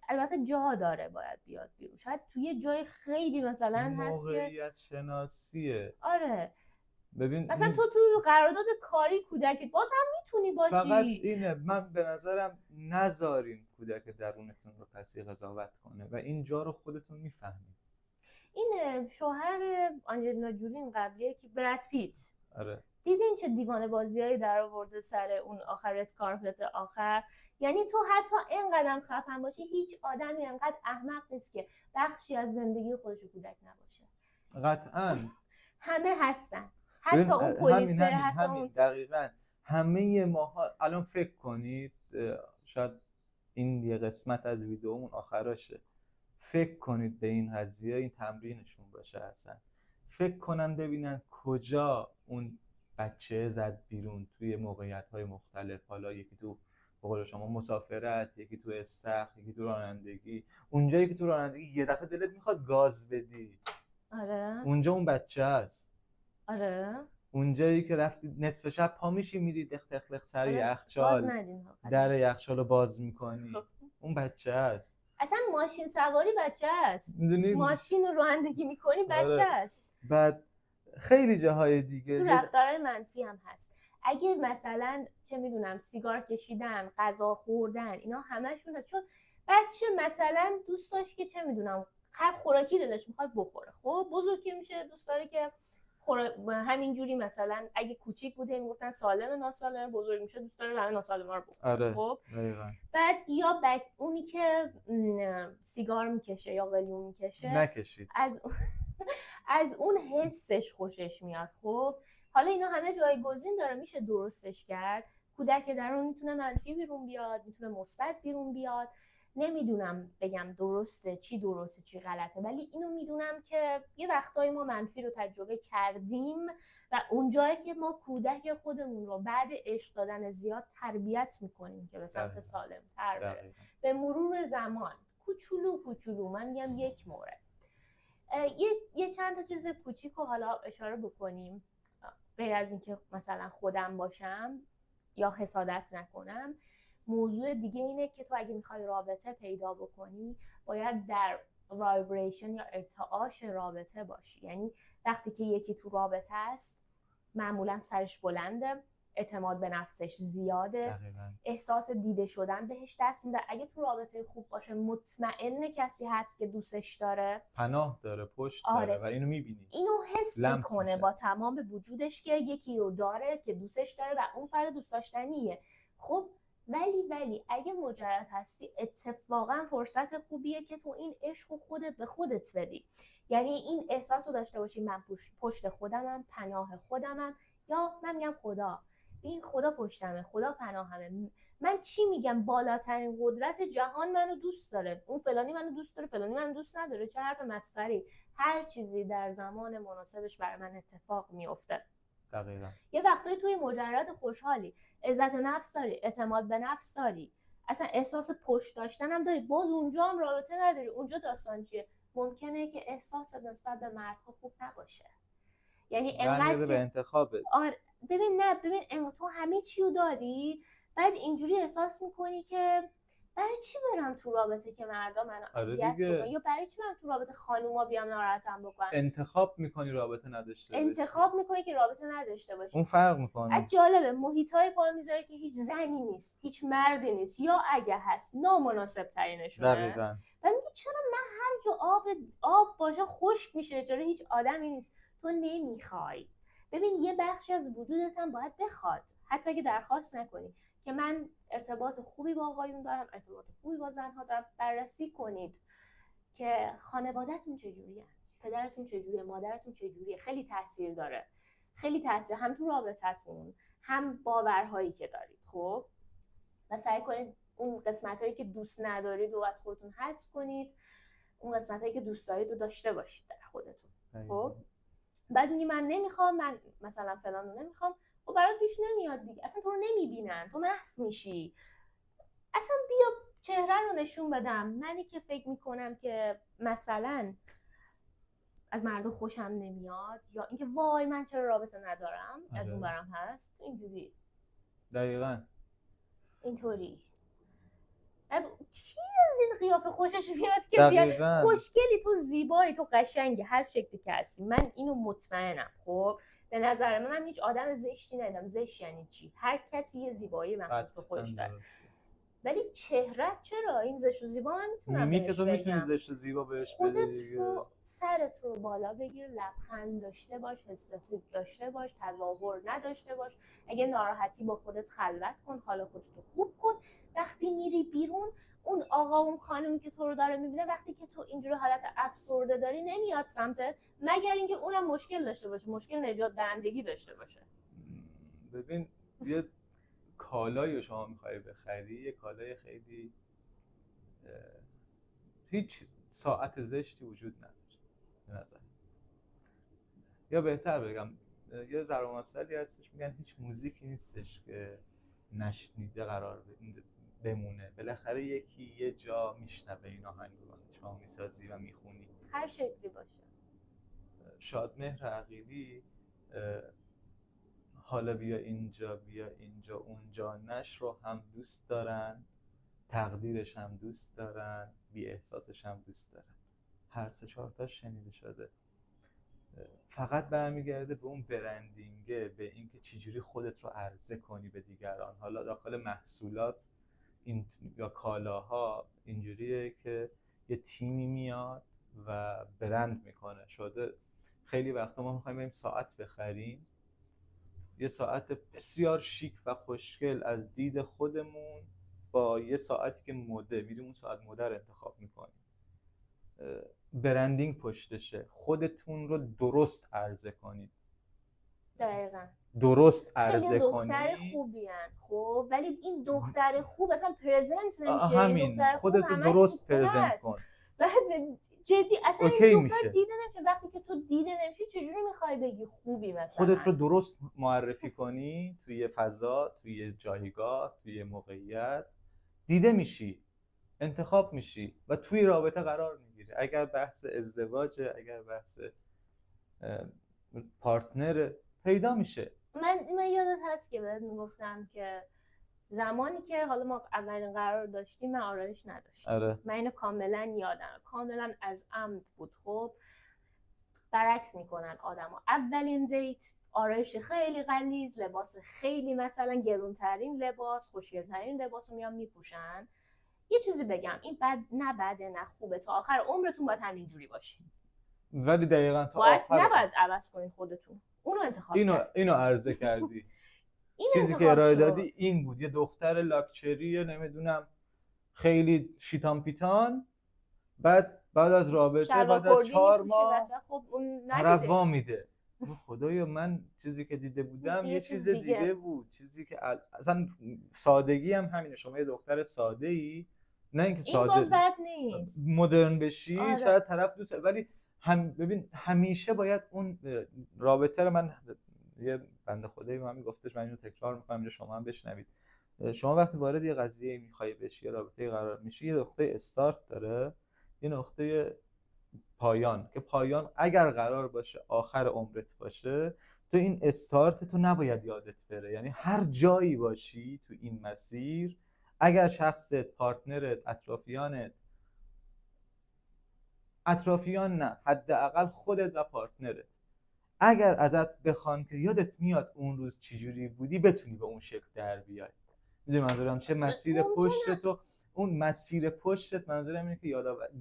Speaker 2: البته جا داره باید بیاد بیرون، شاید توی جای خیلی مثلا هست که
Speaker 1: موقعیت شناسیه.
Speaker 2: آره
Speaker 1: ببین
Speaker 2: مثلا تو قرارداد کاری کودکت باز هم میتونی باشی.
Speaker 1: فقط اینه، من به نظرم نذارین کودک درونتون رو کسی قضاوت کنه و اینجا رو خودتون میفهمید.
Speaker 2: این شوهر آنجلینا جولی قبلیه که براد پیت.
Speaker 1: آره.
Speaker 2: دیدین چه دیوانه بازیایی در آورده سر اون آخرت کارپت آخر؟ یعنی تو حتی اینقدر خفن باشی، هیچ آدمی اینقدر احمق نیست که بخشی از زندگی خودش کودک نباشه.
Speaker 1: قطعاً
Speaker 2: همه هستن، حتی اون پلیسه، حتی اون
Speaker 1: دقیقاً همه ماها. الان فکر کنید، شاید این یه قسمت از ویدیومون آخراشه، فکر کنید به این قضیه، این تمرینشون باشه اصلا. فکر کنن ببینن کجا اون بچه زد بیرون توی موقعیت‌های مختلف، حالا یکی تو به قول شما مسافرت، یکی تو استخر، یکی تو رانندگی. اونجایی که تو رانندگی یه دفعه دلت میخواد گاز بدی،
Speaker 2: آره
Speaker 1: اونجا اون بچه است.
Speaker 2: آره
Speaker 1: اونجایی که رفتی نصف شب پا میشی میری دخ دخ دخ سر یخچال، در یخچالو باز میکنی، اون بچه است.
Speaker 2: اصلا ماشین سواری بچه است، ماشین رو رانندگی میکنی بچه است.
Speaker 1: بعد خیلی جاهای دیگه
Speaker 2: تو رفتارهای منفی هم هست. اگه مثلا چه میدونم سیگار کشیدن، غذا خوردن، اینا همشون هست. چون بچه مثلا دوست داشت که چه میدونم هر خوراکی دلش میخواد بخوره، خب بزرگ که میشه دوست داره که همینجوری مثلا اگه کوچیک بوده میگفتن سالم ناسالم، بزرگ میشه دوست داره همه ناسالما رو بخوره.
Speaker 1: آره.
Speaker 2: خب
Speaker 1: دقیقاً.
Speaker 2: بعد یا اونی که سیگار میکشه یا قلیون میکشه
Speaker 1: نکشید،
Speaker 2: از اون حسش خوشش میاد. خب حالا اینا همه جایگزین داره، میشه درستش کرد. کودک درون میتونه منفی بیرون بیاد، میتونه مثبت بیرون بیاد. نمیدونم بگم درسته چی غلطه، ولی اینو میدونم که یه وقتایی ما منفی رو تجربه کردیم و اونجایی که ما کودک خودمون رو بعد عشق دادن زیاد تربیت میکنیم که به سمت سالم تر بره به مرور زمان. کوچولو من میگم یک مورد. یه چند تا چیز کوچیک رو حالا اشاره بکنیم غیر از اینکه مثلا خودم باشم. یا حسادت نکنم. موضوع دیگه اینه که تو اگه میخوای رابطه پیدا بکنی باید در وایبریشن یا ارتعاش رابطه باشی. یعنی وقتی که یکی تو رابطه است معمولا سرش بلنده، اعتماد به نفسش زیاده،
Speaker 1: دقیقاً.
Speaker 2: احساس دیده شدن بهش دست میده. اگه تو رابطه خوب باشه مطمئن کسی هست که دوستش داره،
Speaker 1: پناه داره، پشت
Speaker 2: آره.
Speaker 1: داره و اینو میبینی،
Speaker 2: اینو حس میکنه با تمام وجودش که یکی رو داره که دوستش داره و اون فرد دوست داشتنیه. خب ولی اگه مجرد هستی اتفاقا فرصت خوبیه که تو این عشق رو خودت به خودت بدی. یعنی این احساس رو داشته باشی من پشت خودمم، پناه خودمم، یا من میگم خدا، این خدا پشتمه، خدا پناهمه. من چی میگم؟ بالاترین قدرت جهان منو دوست داره، اون فلانی منو دوست داره، فلانی منو دوست نداره. چه حرف مسخری. هر چیزی در زمان مناسبش برای من اتفاق میفته.
Speaker 1: دقیقاً.
Speaker 2: یه وقتایی توی مجرد خوشحالی، عزت نفس داری، اعتماد به نفس داری، اصلا احساس پشت داشتن هم داری، باز اونجا هم رابطه نداری. اونجا داستان چیه؟ ممکنه که احساس نسبت به مردها خوب نباشه. یعنی انقدر
Speaker 1: به انتخابت.
Speaker 2: آره ببین تو همه چی رو داری، بعد اینجوری احساس میکنی که برای چی برم تو رابطه که مردا منو اذیت بکنن، یا برای چی برم تو رابطه خانوما بیام ناراحتم بکنن.
Speaker 1: انتخاب میکنی رابطه نداشته باشی،
Speaker 2: انتخاب میکنی که رابطه نداشته باشی.
Speaker 1: اون فرق میکنه.
Speaker 2: از جالبه محیطای پا میذاره که هیچ زنی نیست، هیچ مردی نیست، یا اگه هست نامناسب ترینشونه.
Speaker 1: دقیقاً.
Speaker 2: و میگه چرا من هر جا آب باشه خشک میشه، چرا هیچ آدمی نیست؟ تو نمیخوای. ببین یه بخشی از وجودت هم باید بخواد، حتی اگه درخواست نکنی، که من ارتباط خوبی با آقایون دارم، ارتباط خوبی با زنها دارم. بررسی کنید که خانواده‌تون چجوریه، پدرتون چجوریه، مادرتون چجوریه. خیلی تاثیر داره، خیلی تاثیر، هم تو رابطتون هم باورهایی که دارید. خب و سعی کنید اون قسمتایی که دوست ندارید رو از خودتون حذف کنید، اون قسمتایی که دوست دارید رو داشته باشید در خودتون. خب بعد میگی من نمیخوام، من مثلا فلان رو نمیخوام، و برات پیش نمیاد دیگه، اصلا تو رو نمیبینن، تو محو میشی. اصلا بیا چهره رو نشون بدم. منی که فکر میکنم که مثلا از مردم خوشم نمیاد، یا اینکه وای من چرا رابطه ندارم، از اون برم هست اینجوری.
Speaker 1: دقیقاً
Speaker 2: اینطوری. کی از این قیافه خوشش میاد که بیاد خوشگلی، تو زیبایی، تو قشنگی، هر شکلی که هستی. من اینو مطمئنم. خب به نظر من هیچ آدم زشتی ندیدم. زشت یعنی چی؟ هر کسی یه زیبایی مخصوص به خودش داره. ولی چهره چرا؟ این زشت و زیبا من میتونم بهش بگم.
Speaker 1: تو میتونی زشت و زیبا بهش بدی.
Speaker 2: خودت رو سرت رو بالا بگیر، لبخند داشته باش، حس خوب داشته باش، تظاهر نداشته باش. اگه ناراحتی با خودت خلوت کن، حالا خودتو خوب کن. وقتی میری بیرون اون آقا اون خانمی که تو رو داره میبینه، وقتی که تو اینجوری حالت افسرده داری نمیاد سمتت، مگر اینکه اونم مشکل داشته باشه، مشکل نجات دهندگی داشته باشه.
Speaker 1: ببین یه کالایی شما میخوای بخری، یه کالای خیلی هیچ ساعت زشتی وجود نداره به نظر. یا بهتر بگم یه ضرب مثلی هستش میگن هیچ موزیکی نیستش که نشنیده قرار بمونه. بالاخره یکی یه جا میشنوه این آهنگ رو وقتی شما میسازی و میخونی،
Speaker 2: هر شکلی باشه.
Speaker 1: شادمهر عقیلی حالا بیا اینجا بیا اینجا اونجا نش رو هم دوست دارن، تقدیرش هم دوست دارن، بی احساسش هم دوست دارن. هر سه چهار تا شنیده شده. فقط برمیگرده به اون برندینگه، به اینکه چجوری خودت رو عرضه کنی به دیگران. حالا داخل محصولات این یا کالاها اینجوریه که یه تیمی میاد و برند میکنه. شده خیلی وقتا ما میخوایم بریم ساعت بخریم، یه ساعت بسیار شیک و خوشگل از دید خودمون با یه ساعتی که مده، میریم اون ساعت مده رو انتخاب میکنیم. برندینگ پشتشه. خودتون رو درست عرضه کنید.
Speaker 2: دقیقاً.
Speaker 1: درست عرضه کنید.
Speaker 2: دختر خوبی هن. خب ولی این دختر خوب اصلا پرزنت نمیشه.
Speaker 1: همین خودتو درست پرزنت کن.
Speaker 2: بعد جدی اصلا این دختر دیده نمیشه. وقتی که تو دیده نمیشه چجوری میخوای بگی خوبی مثلا؟
Speaker 1: خودت رو درست معرفی کنی توی فضا، توی جایگاه، توی موقعیت، دیده میشی، انتخاب میشی و توی رابطه قرار میگیری. اگر بحث ازدواجه، اگر بحث پارتنر، پیدا میشه.
Speaker 2: من یادت هست که بهت میگفتم که زمانی که حالا ما اولین قرار داشتیم من آرایش نداشتم.
Speaker 1: آره.
Speaker 2: من اینو کاملا یادم، کاملا از عمد بود. خب برعکس میکنن آدما، اولین دیت آرایش خیلی غلیظ، لباس خیلی مثلا گرونترین لباس، خوشگلترین لباس رو میان میپوشن. یه چیزی بگم، این نه بده نه خوبه، تا آخر عمرتون باید همینجوری باشین،
Speaker 1: ولی دقیقاً تا
Speaker 2: باید
Speaker 1: آخر
Speaker 2: نباید عوض کنین خودتون. اونو انتخاب
Speaker 1: اینو عرضه کردی.
Speaker 2: این
Speaker 1: چیزی که ارائه دادی این بود، یه دختر لاکچری نمیدونم خیلی شیطان پیتان، بعد از رابطه بعد از 4 ماه
Speaker 2: خب اون
Speaker 1: طرف وا میده. خدایا من چیزی که دیده بودم یه چیز دیگه بود. چیزی که اصلا سادگی هم همینه. شما یه دختر ساده ای، نه اینکه ساده
Speaker 2: این بد نیست
Speaker 1: مدرن بشی.
Speaker 2: آره.
Speaker 1: شاید طرف دوست، ولی ببین همیشه باید اون رابطه رو، من یه بنده خدایی به من میگفتش، من اینو تکرار میکنم اینجا شما هم بشنوید. شما وقتی وارد یه قضیه میخوای بشی، یه رابطه قرار میشی، یه نقطه استارت داره، یه نقطه پایان، که پایان اگر قرار باشه آخر عمرت باشه، تو این استارت تو نباید یادت بره. یعنی هر جایی باشی تو این مسیر، اگر شخصت، پارتنرت، اطرافیان نه، حداقل خودت و پارتنرت اگر ازت بخوان که یادت میاد اون روز چجوری بودی، بتونی به اون شکل در بیای. میدونی منظورم چه؟ مسیر پشت تو، اون مسیر پشتت، منظورم اینه که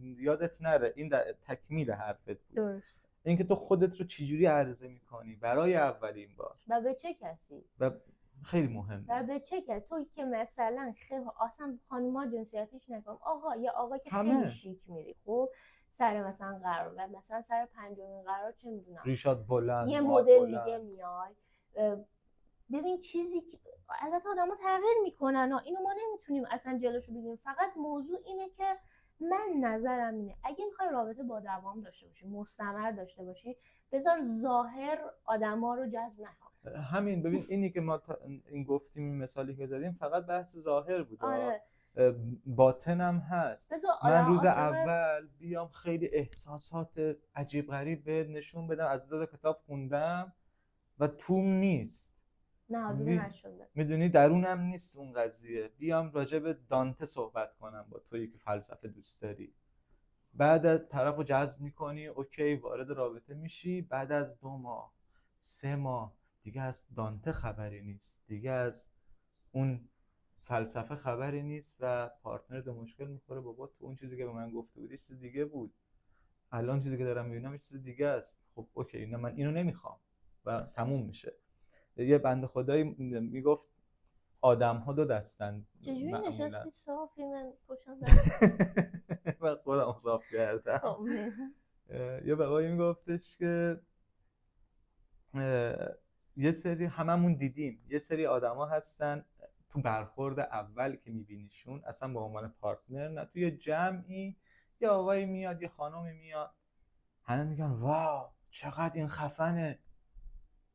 Speaker 1: یادت نره. این در تکمیل حرفت بود.
Speaker 2: درست.
Speaker 1: اینکه تو خودت رو چجوری عرضه میکنی برای اولین بار
Speaker 2: و به چه کسی،
Speaker 1: و خیلی مهمه،
Speaker 2: و به چه کسی. توی که مثلا خیلی اصلا خانوما جنسیتیش نکنم، آقا یا آقا که خیلی شیک میری، خب سر مثلا قرار و مثلا سر 5مین قرار چه میدونم
Speaker 1: ریشات بلند،
Speaker 2: یه مدل دیگه میای. ببین چیزی که البته آدما تغییر میکنن و اینو ما نمیتونیم اصلا جلوشو بگیریم، فقط موضوع اینه که من نظرم اینه اگه میخوای رابطه با دوام داشته باشی، مستمر داشته باشی، بذار ظاهر آدما رو جذب نکنه.
Speaker 1: همین. ببین اینی که ما این گفتیم، این مثالی که زدیم فقط بحث ظاهر بود.
Speaker 2: آره.
Speaker 1: باطنم هست. من روز اول بیام خیلی احساسات عجیب غریب بهت نشون بدم، از 2 کتاب خوندم و توم نیست،
Speaker 2: نه دیگه نشده،
Speaker 1: میدونی درونم نیست اون قضیه. بیام راجع به دانته صحبت کنم با تویی که فلسفه دوست داری، بعد از طرفو جذب میکنی، اوکی وارد رابطه میشی، بعد از 2 ماه 3 ماه دیگه از دانته خبری نیست، دیگه از اون فلسفه خبری نیست و پارتنر به مشکل میخوره. بابا تو اون چیزی که به من گفته بودی چیز دیگه بود، الان چیزی که دارم میبینم چیز دیگه است. خب اوکی، نه من اینو نمیخوام و تموم میشه. یه بنده خدایی میگفت آدم ها 2 دستن.
Speaker 2: چجوری نشستی صافی؟ من پشتم
Speaker 1: من خودم صاف کردم. یه بابایی میگفتش که یه سری هممون دیدیم، یه سری آدما هستن تو برخورد اول که میبینیشون اصلا به عنوان پارتنر، نه توی جمعی یه آقایی میاد یه خانومی میاد، همه میگن واو چقدر این خفنه،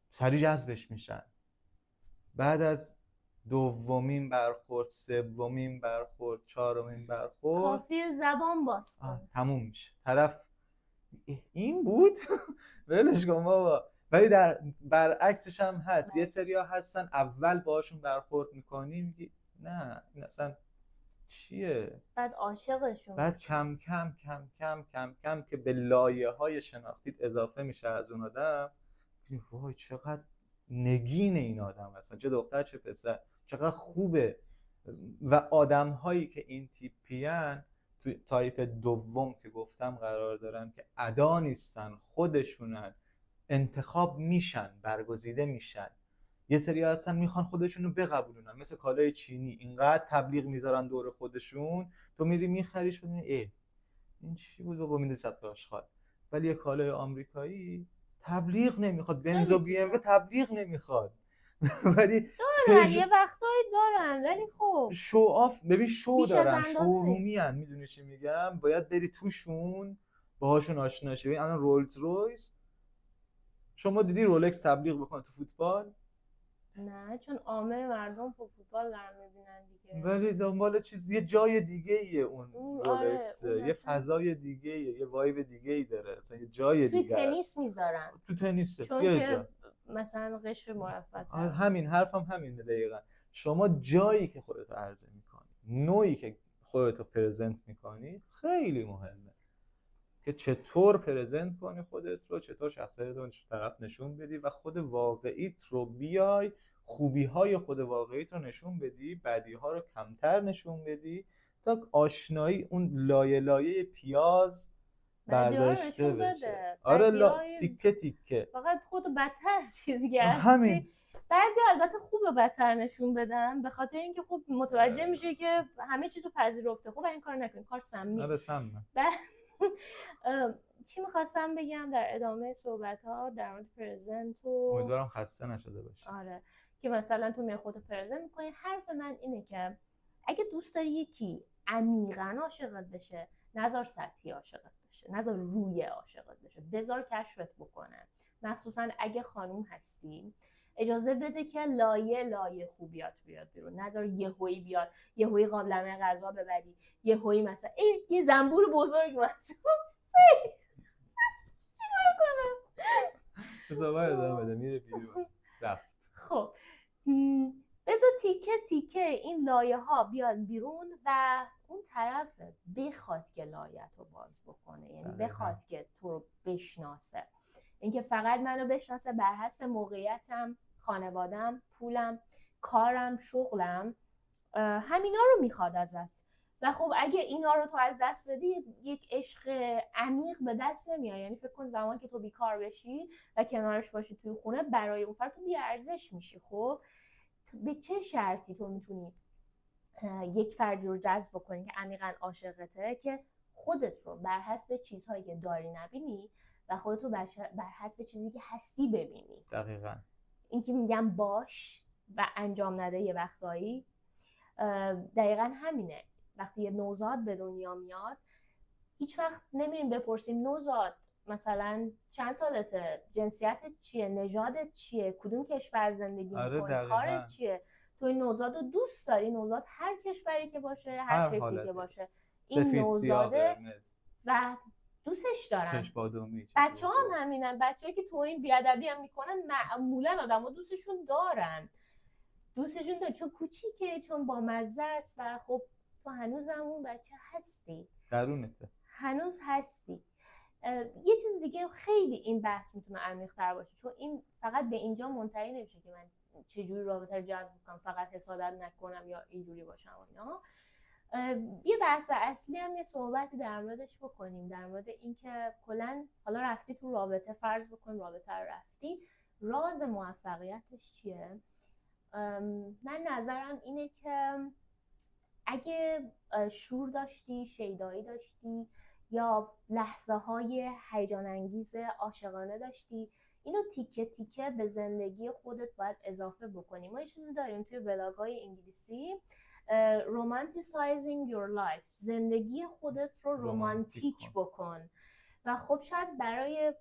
Speaker 1: سری جذبش میشن. بعد از 2مین برخورد، 3مین برخورد، 4مین برخورد،
Speaker 2: کافیه زبان باز کن
Speaker 1: تموم میشه. طرف این بود ولش کن بابا. ولی در برعکسش هم هست. یه سریا هستن اول باهاشون برخورد میکنی میگی نه این اصلا چیه،
Speaker 2: بعد عاشقشون،
Speaker 1: بعد کم کم کم کم کم کم که به لایه‌های شناختیت اضافه میشه از اون آدم، وای چقدر نگین این آدم اصلا، چه دختر چه پسر، چقدر خوبه. و آدم‌هایی که این تیپیان تو تایپ دوم که گفتم قرار دارن که ادا نیستن، خودشونن، انتخاب میشن، برگزیده میشن. یه سری هستن میخوان خودشونو بقبولونن، مثل کالای چینی اینقدر تبلیغ میذارن دور خودشون، تو میری میخریش ببینی این چی بود بابا، میده 100 تا آشغال. ولی یه کالای آمریکایی تبلیغ نمیخواد، بنز و بی ام و تبلیغ نمیخواد. ولی
Speaker 2: دارن یه وقتایی دارن، ولی خب
Speaker 1: شو آف، ببین شو دارن، شورومی ان، میدونی چی میگم، باید بری توشون باهاشون آشنا شی. الان رولز رویس، شما دیدی رولکس تبلیغ بکنه تو فوتبال؟
Speaker 2: نه، چون عامه مردم فوتبال دارن میبینن دیگه.
Speaker 1: ولی دنبال چیز یه جای دیگه ایه اون رولکس، یه فضای دیگه ایه، یه وایب دیگه ای داره، اصلا یه جای دیگه.
Speaker 2: تو تنیس میذارن،
Speaker 1: تو تنیس
Speaker 2: چون که مثلا قشر مرفه.
Speaker 1: همین حرفم همینه دقیقاً. شما جایی که خودتو عرضه میکنی، نوعی که خودتو پرزنت میکنی خیلی مهمه که چطور پرزنت کنی خودت رو، چطور شخصیت رو طرف نشون بدی و خود واقعیت رو بیای، خوبی های خود واقعیت رو نشون بدی، بدی ها رو کمتر نشون بدی تا آشنایی اون لایه لایه پیاز برداشته بشه. آره تیکه تیکه،
Speaker 2: فقط خودو بدتر از چیزی که
Speaker 1: همین.
Speaker 2: بعضی البته خوبه بدتر نشون بدن به خاطر اینکه خوب متوجه میشه که همه چیزو پذیرفته. خوب این کار نکن، کار سمی.
Speaker 1: آره سمه.
Speaker 2: چی میخواستم بگم در ادامه صحبت ها در مورد پرزنت و
Speaker 1: امیدوارم خسته نشده باشی.
Speaker 2: آره که مثلا تو خودتو پرزنت میکنی. حرف من اینه که اگه دوست داری یکی عمیقاً عاشقت بشه، نذار سطحی عاشقت بشه، نذار روی عاشقت بشه، بذار کشفت بکنه. مخصوصا اگه خانوم هستی اجازه بده که لایه لایه خوبیات بیاد بیرون. نذار یهویی بیاد، یهویی قابلمه غذا ببری، یهویی مثلا یه زنبور بزرگ مثلا چیکار کنم؟
Speaker 1: بذار ادامه بده، میره بیرون رفت.
Speaker 2: خب بذار تیکه تیکه این لایه ها بیاد بیرون و اون طرف بخواد که لایه رو باز بکنه، یعنی بخواد که تو رو بشناسه. اینکه فقط منو بشناسه بر حسب موقعیتم، خانوادم، پولم، کارم، شغلم، همینا رو میخواد ازت. و خب اگه اینا رو تو از دست بدی یک عشق عمیق به دست نمیاد. یعنی فکر کن زمان که تو بیکار بشی و کنارش باشی توی خونه، برای اون فرد تو بی ارزش میشی. خب به چه شرطی تو میتونی یک فرد رو جذب کنی که عمیقاً عاشقته که خودت رو بر حسب چیزهایی که داری نبینی و خودت رو بر حسب چیزی که هستی ببینی.
Speaker 1: دقیقاً
Speaker 2: این که میگم باش و انجام نده یه وقتایی دقیقاً همینه. وقتی یه نوزاد به دنیا میاد هیچ وقت نمیریم بپرسیم نوزاد مثلا چند سالته، جنسیتت چیه، نژادت چیه، کدوم کشور زندگی میکنی، کارت چیه. تو این نوزاد رو دوست داری؟ نوزاد هر کشوری که باشه، هر شکلی که باشه، این نوزاده و دوستش دارن. بچه هم همینن. بچه‌ای که تو این بیادبی هم میکنن معمولا آدم ها دوستشون دارن چون کوچیکه، چون با مزه است. و خب تو هنوز هم اون بچه هستی،
Speaker 1: درونته
Speaker 2: هنوز هستی. یه چیز دیگه خیلی این بحث میتونه عمیق‌تر باشه، چون این فقط به اینجا منتهی نمیشه که من چجوری رابطه رو جذب کنم، فقط حسادت نکنم یا اینجوری باشم و اینا. یه بحث اصلی هم یه صحبتی در موردش بکنیم، در مورد اینکه کلاً حالا رفتی تو رابطه، فرض بکن رابطه رو رفتی، راز موفقیتش چیه؟ من نظرم اینه که اگه شور داشتی، شیدایی داشتی یا لحظه های هیجان انگیز عاشقانه داشتی، اینو تیکه تیکه به زندگی خودت باید اضافه بکنی. ما یه چیزی داریم توی ولاگ‌های انگلیسی، romanticizing your life، زندگی خودت رو رومانتیک بکن. و خب شاید برای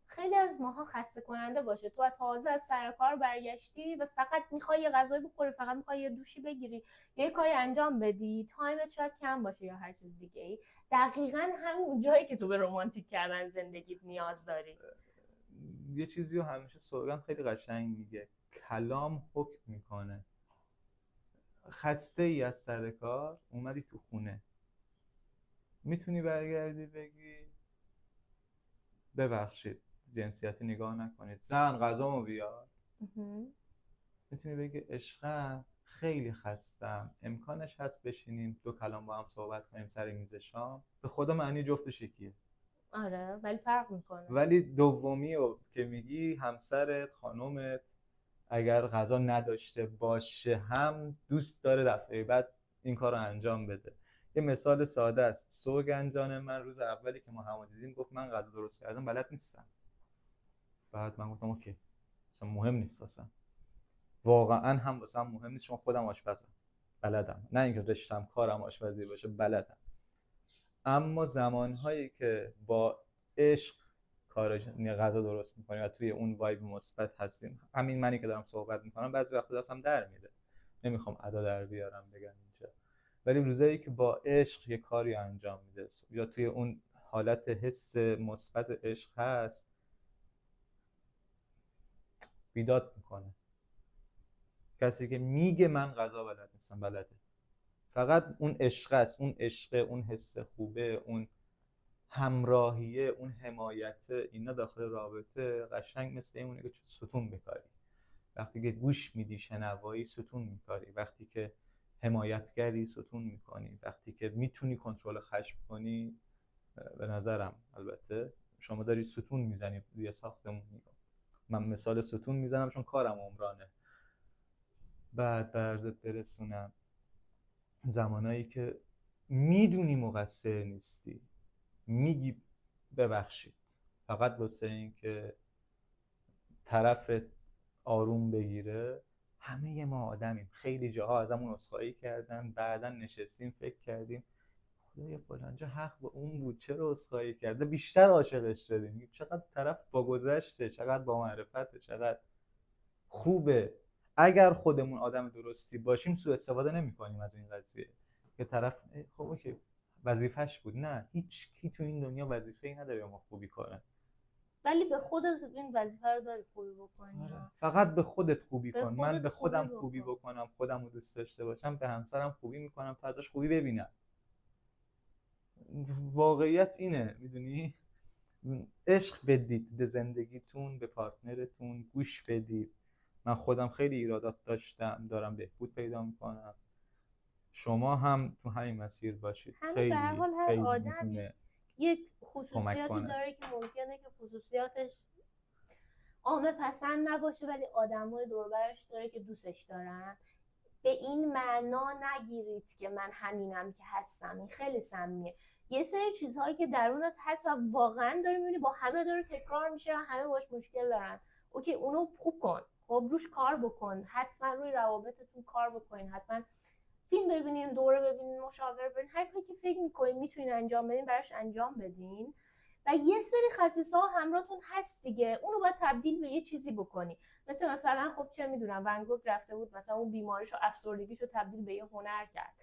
Speaker 2: خیلی از ماها خسته کننده باشه. تو تازه از سر کار برگشتی و فقط میخوای یه غذایی بخوری، فقط میخوای یه دوشی بگیری، یه کاری انجام بدی، تایمت شاید کم باشه یا هر چیز دیگه ای. دقیقاً همون جایی که تو به رومانتیک کردن زندگیت نیاز داری.
Speaker 1: یه چیزی رو همیشه سوگن خیلی قشنگ میگه، کلام حکم میکنه. خسته ای از سر کار اومدی تو خونه، میتونی برگردی بگی ببخشید جنسیتی نگاه نکنید، زن غذامو بیار. میتونی بگی عشقم خیلی خستم، امکانش هست بشینیم دو کلام با هم صحبت کنیم سر میز شام؟ به خدا معنی جفتش یکیه.
Speaker 2: آره ولی فرق میکنه.
Speaker 1: ولی دومی رو که میگی همسرت، خانومت اگر غذا نداشته باشه هم دوست داره دفعه بعد این کار رو انجام بده. یه مثال ساده است. سوگن جان من روز اولی که ما هم دیدیم گفت من غذا درست کردم بلد نیستم. بعد من گفتم اوکی، اصلا مهم نیست واسم. واقعا هم واسم مهم نیست چون خودم آشپزم، بلدم. نه اینکه رشتم کارم آشپزی باشه، بلدم. اما زمانهایی که با عشق غذا درست میکنیم و توی اون وایب مثبت هستیم، همین منی که دارم صحبت میکنم بعضی وقتا دستم در میره، نمیخوام ادا در بیارم بگم اینجا، ولی روزایی که با عشق یه کاری انجام میده یا توی اون حالت حس مثبت عشق هست، بیداد میکنه. کسی که میگه من غذا بلد نیستم، بلده. فقط اون عشق است، اون عشق، اون حس خوبه، اون همراهیه، اون حمایت، اینا داخل رابطه قشنگ مثل اینه که ستون میکاری. وقتی که گوش میدی، شنوایی، ستون میکاری. وقتی که حمایتگری، ستون میکنی. وقتی که میتونی کنترل خشم کنی، به نظرم البته شما داری ستون میزنی روی ساختمون. من مثال ستون میزنم چون کارم عمرانه. بعد به عرضت برسونم زمانایی که میدونی مقصر نیستی، میگی ببخشید، فقط واسه این که طرف آروم بگیره. همه ما آدمیم، خیلی جاها ازمون عذرخواهی کردن، بعدن نشستیم فکر کردیم خدایا فلانجا حق به اون بود، چرا عذرخواهی کرده، بیشتر عاشقش شدیم. چقدر طرف با گذشته، چقدر با معرفته، چقدر خوبه. اگر خودمون آدم درستی باشیم سوء استفاده نمی‌کنیم از این قضیه که طرف خب اوکی وظیفش بود. نه، هیچ کی تو این دنیا وظیفه‌ای نداره ما خوبی کنه.
Speaker 2: ولی به خودت این وظیفه رو داری خوبی بکنی.
Speaker 1: فقط به خودت خوبی
Speaker 2: به
Speaker 1: کن. من به
Speaker 2: خودت
Speaker 1: خودم
Speaker 2: خوبی
Speaker 1: خوبی
Speaker 2: بکن.
Speaker 1: بکنم، خودم رو دوست داشته باشم، به همسرم خوبی میکنم تا ازش خوبی ببینم. واقعیت اینه، میدونی؟ عشق بدید به زندگیتون، به پارتنرتون، گوش بدید. من خودم خیلی ایرادات داشتم، دارم بهبود پیدا میکنم. شما هم تو همین مسیر باشید.
Speaker 2: همین به هر حال هر
Speaker 1: خیلی
Speaker 2: آدمی
Speaker 1: میتونه
Speaker 2: یک
Speaker 1: کمک
Speaker 2: خصوصیاتی
Speaker 1: کنه.
Speaker 2: داره که ممکنه که خصوصیاتش عامه پسند نباشه، ولی آدمای دور و برش داره که دوستش دارن. به این معنا نگیرید که من همینم که هستم. این خیلی سمیه. یه سری چیزهایی که درونت هست و واقعا داری میبینی با همه داره تکرار میشه و همه باش مشکل دارن، اوکی اونو خوب کن، خب روش کار بکن. حتما روی روابطتون کار بکنین، حتما فیلم ببینین، دوره ببینین، مشاوره ببینین، هر کاری که فکر میکنین میتونین انجام بدین براش انجام بدین. و یه سری خصیصه ها همراهتون هست دیگه، اونو باید تبدیل به یه چیزی بکنی. مثلا خب چه میدونم ون گوگ رفته بود مثلا اون بیماریشو، افسردگیشو تبدیل به یه هنر کرد.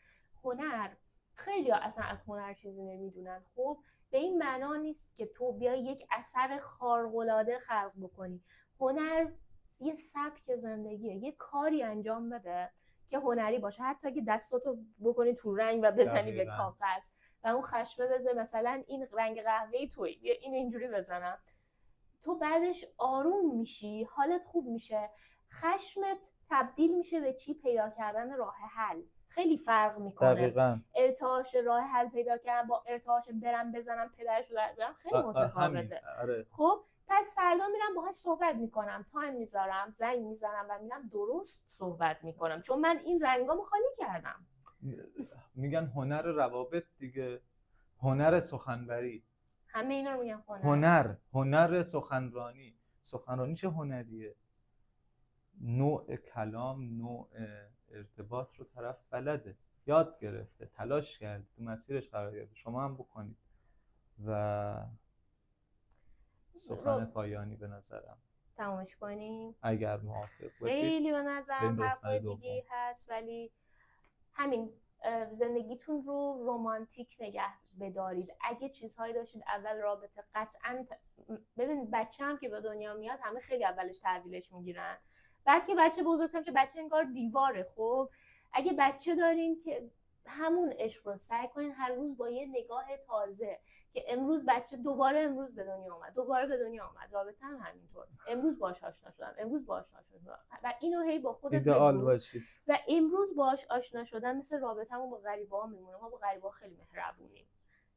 Speaker 2: هنر، خیلی ها اصلا از هنر چیزی نمیدونن. خب به این معنا نیست که تو بیای یک اثر خارق‌العاده خلق بکنی. هنر یه سبک زندگیه، یه کاری انجام بده که هنری باشه. حتی اگه دستاتو بکنی تو رنگ و بزنی به کاغذ و اون خشمه بزنه، مثلا این رنگ قهوه‌ای توی این اینجوری بزنم، تو بعدش آروم میشی، حالت خوب میشه، خشمت تبدیل میشه به چی؟ پیدا کردن راه حل. خیلی فرق میکنه.
Speaker 1: دقیقاً.
Speaker 2: ارتعاش راه حل پیدا کردن با ارتعاش برم بزنم پدرشو در بیارم خیلی متفاوته.
Speaker 1: آره.
Speaker 2: خب پس فردا میرم باهاش صحبت میکنم، تایم میذارم، زنگ میزنم و میرم درست صحبت میکنم، چون من این رنگامو خالی کردم.
Speaker 1: میگن هنر روابط دیگه، هنر سخنوری،
Speaker 2: همه اینا رو میگن
Speaker 1: هنر سخنرانی چه هنریه؟ نوع کلام، نوع ارتباط رو طرف بلده، یاد گرفته، تلاش کرده، تو مسیرش قرار گرفته. شما هم بکنید. و سخن پایانی به نظرم
Speaker 2: تمامش کنیم
Speaker 1: اگر موافق باشید.
Speaker 2: خیلی به نظرم حرفای دیگه هست، ولی همین زندگیتون رو رمانتیک نگه بدارید. اگه چیزهایی داشتید اول رابطه، قطعا ببین بچه هم که به دنیا میاد همه خیلی اولش تحویلش میگیرن، بعد که بچه بزرگتر میشه بچه انگار دیواره. خب اگه بچه دارین که همون عشق رو سعی کنین هر روز با یه نگاه تازه، که امروز بچه امروز به دنیا اومد، رابطه هم همینطور، امروز باهاش آشنا شدم و اینو هی با خودت
Speaker 1: ایدئال باشید.
Speaker 2: و امروز باهاش آشنا شدن مثل رابطه‌مون با غریبه‌ها میمونه. ما با غریبه‌ها خیلی مهربونیم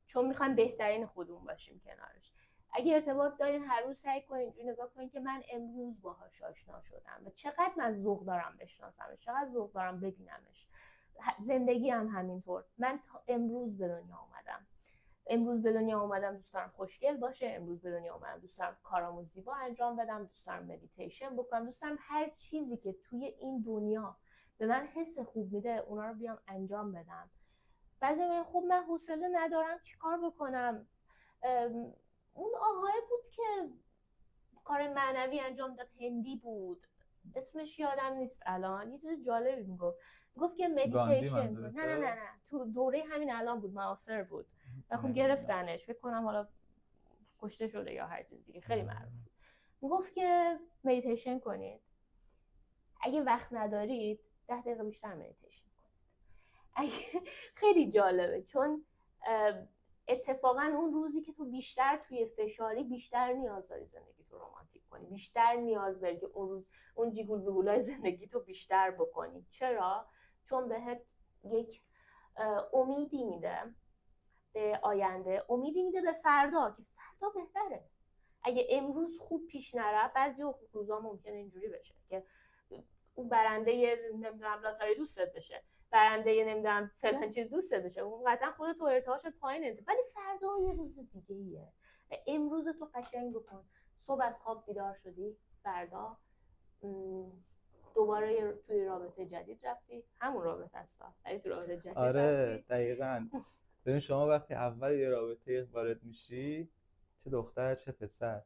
Speaker 2: چون میخوایم بهترین خودمون باشیم کنارش. اگه ارتباط دارین هر روز سعی کنین اینجوری نگاه کنین که من امروز باهاش آشنا شدم و چقدر من ذوق دارم بشناسمش، چقدر ذوق دارم ببینمش. زندگی هم همینطور. من تا امروز به دنیا اومدم دوست دارم خوشگل باشه، امروز به دنیا اومدم دوست دارم کارامو زیبا انجام بدم، دوست دارم مدیتیشن بکنم، دوست دارم هر چیزی که توی این دنیا به من حس خوب میده اونا رو بیام انجام بدم. بعضی میگن خب من حوصله ندارم چیکار بکنم. اون آقای بود که کار معنوی انجام داد، هندی بود، اسمش یادم نیست الان، یه چیز جالبی میگفت که مدیتیشن. نه تو دوره همین الان بود، معاصر بود و خب گرفتنش، فکر کنم حالا کشته شده یا هر چیز دیگه، خیلی معروف. میگفت که مدیتیشن کنید، اگه وقت ندارید 10 دقیقه بیشتر مدیتیشن کنید. خیلی جالبه، چون اتفاقا اون روزی که تو بیشتر توی فشاری، بیشتر نیاز داری زندگی تو رمانتیک کنی، بیشتر نیاز داری که اون روز اون جیگول بگولای زندگی تو بیشتر بکنی. چرا؟ چون بهت یک امیدی میده به آینده، امیدی میده به فردا که فردا بهتره. اگه امروز خوب پیش نره، بعضی روزا ممکنه اینجوری بشه که اون برنده نمیدونم لاتاری دوستت بشه، برنده نمیدونم فلان چیز دوستت بشه، اون قطعا خودت تو ارتعاشت پایینه، ولی فردا یه روز دیگه ایه. امروز تو قشنگ بکن. صبح از خواب بیدار شدی، فردا دوباره توی رابطه جدید رفتی، همون رابطه است ولی تو رابطه جدید
Speaker 1: آره
Speaker 2: رفتی.
Speaker 1: دقیقاً. ببین شما وقتی اول یه رابطه وارد میشی، چه دختر چه پسر،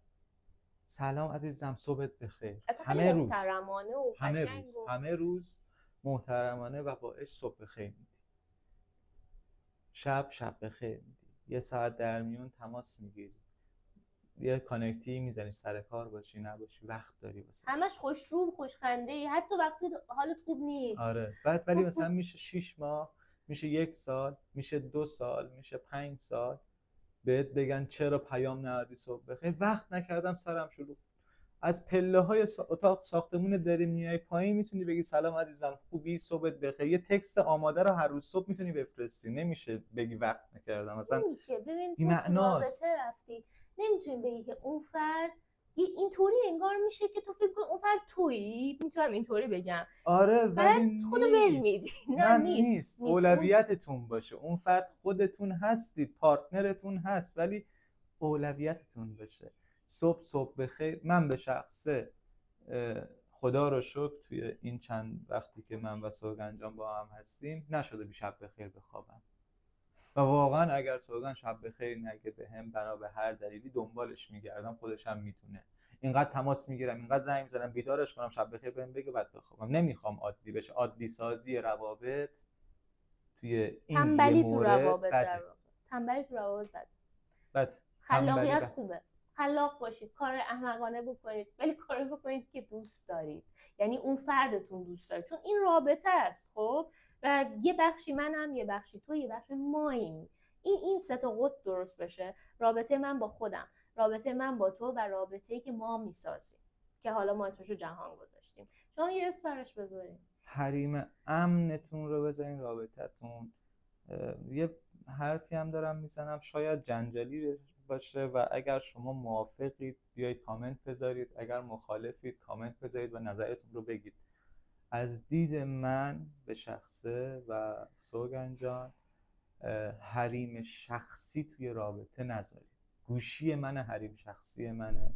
Speaker 1: سلام عزیزم صبحت بخیر، همه روز
Speaker 2: محترمانه و قشنگ و
Speaker 1: همه روز محترمانه و با عشق صبح بخیر میدی، شب بخیر میدی، یه ساعت در میون تماس میگیری، یه کانکتی میزنی، سر کار باشی نباشی وقت داری واسه
Speaker 2: همش خوش رو خوش خنده ای، حتی وقتی حالت خوب نیست.
Speaker 1: آره. بعد ولی مثلا میشه 6 ماه، میشه 1 سال، میشه 2 سال، میشه 5 سال، بهت بگن چرا پیام ندادی صبح بخیر، وقت نکردم سرم شلوغ. از پله های اتاق ساختمون داری میای پایین، میتونی بگی سلام عزیزم خوبی صبحت بخیر، یه تکست آماده رو هر روز صبح میتونی بفرستی، نمیشه بگی وقت نکردم. مثلا
Speaker 2: نمیشه. ببین
Speaker 1: این
Speaker 2: تو رابطه رفتی، نمیتونی بگی که اون فرد اینطوری انگار میشه که تو فکر کنی اون فرد تویی، میتونم اینطوری بگم.
Speaker 1: آره ولی
Speaker 2: خودو ول میدی. نه نیست.
Speaker 1: اولویتتون باشه، اون فرد خودتون هستید، پارتنرتون هست، ولی اولویتتون باشه. صبح بخیر. من به شخصه خدا رو شکر توی این چند وقتی که من و سوگن جان با هم هستیم نشده بی شب بخیر بخوابم، و واقعا اگر سوگن شب بخیر نگه بهم بنا به هر دلیلی دنبالش میگردم، خودش هم میتونه، اینقدر تماس میگیرم، اینقدر زنگ میزنم بیدارش کنم شب بخیر بهم بگه بعد بخوابم. نمیخوام عادی بشه، عادی سازی روابط توی این
Speaker 2: تنبلی
Speaker 1: یه
Speaker 2: تو
Speaker 1: مورد
Speaker 2: روابط
Speaker 1: بده.
Speaker 2: در واقع. تنبلی تو روابط
Speaker 1: بده.
Speaker 2: خلاقیت خوبه، خلاق باشید، کار احمقانه بکنید ولی کار بکنید که دوست دارید، یعنی اون فردتون دوست دارید، چون این رابطه است. خب و یه بخشی منم، یه بخشی تو، یه بخشی ماییم. این سه تا قطب درست بشه، رابطه من با خودم، رابطه من با تو و رابطه‌ای که ما میسازیم که حالا ما اسمشو جهان گذاشتیم. شما یه اسمش بذارید،
Speaker 1: حریم امنتون رو بذارین رابطتون. یه حرفی هم دارم میزنم شاید جنجالی باشه و اگر شما موافقید بیایید کامنت بذارید، اگر مخالفید کامنت بذارید و نظرتون رو بگید. از دید من به شخصه و سوگن جان، حریم شخصی توی رابطه نذارید. گوشی منه، حریم شخصی منه.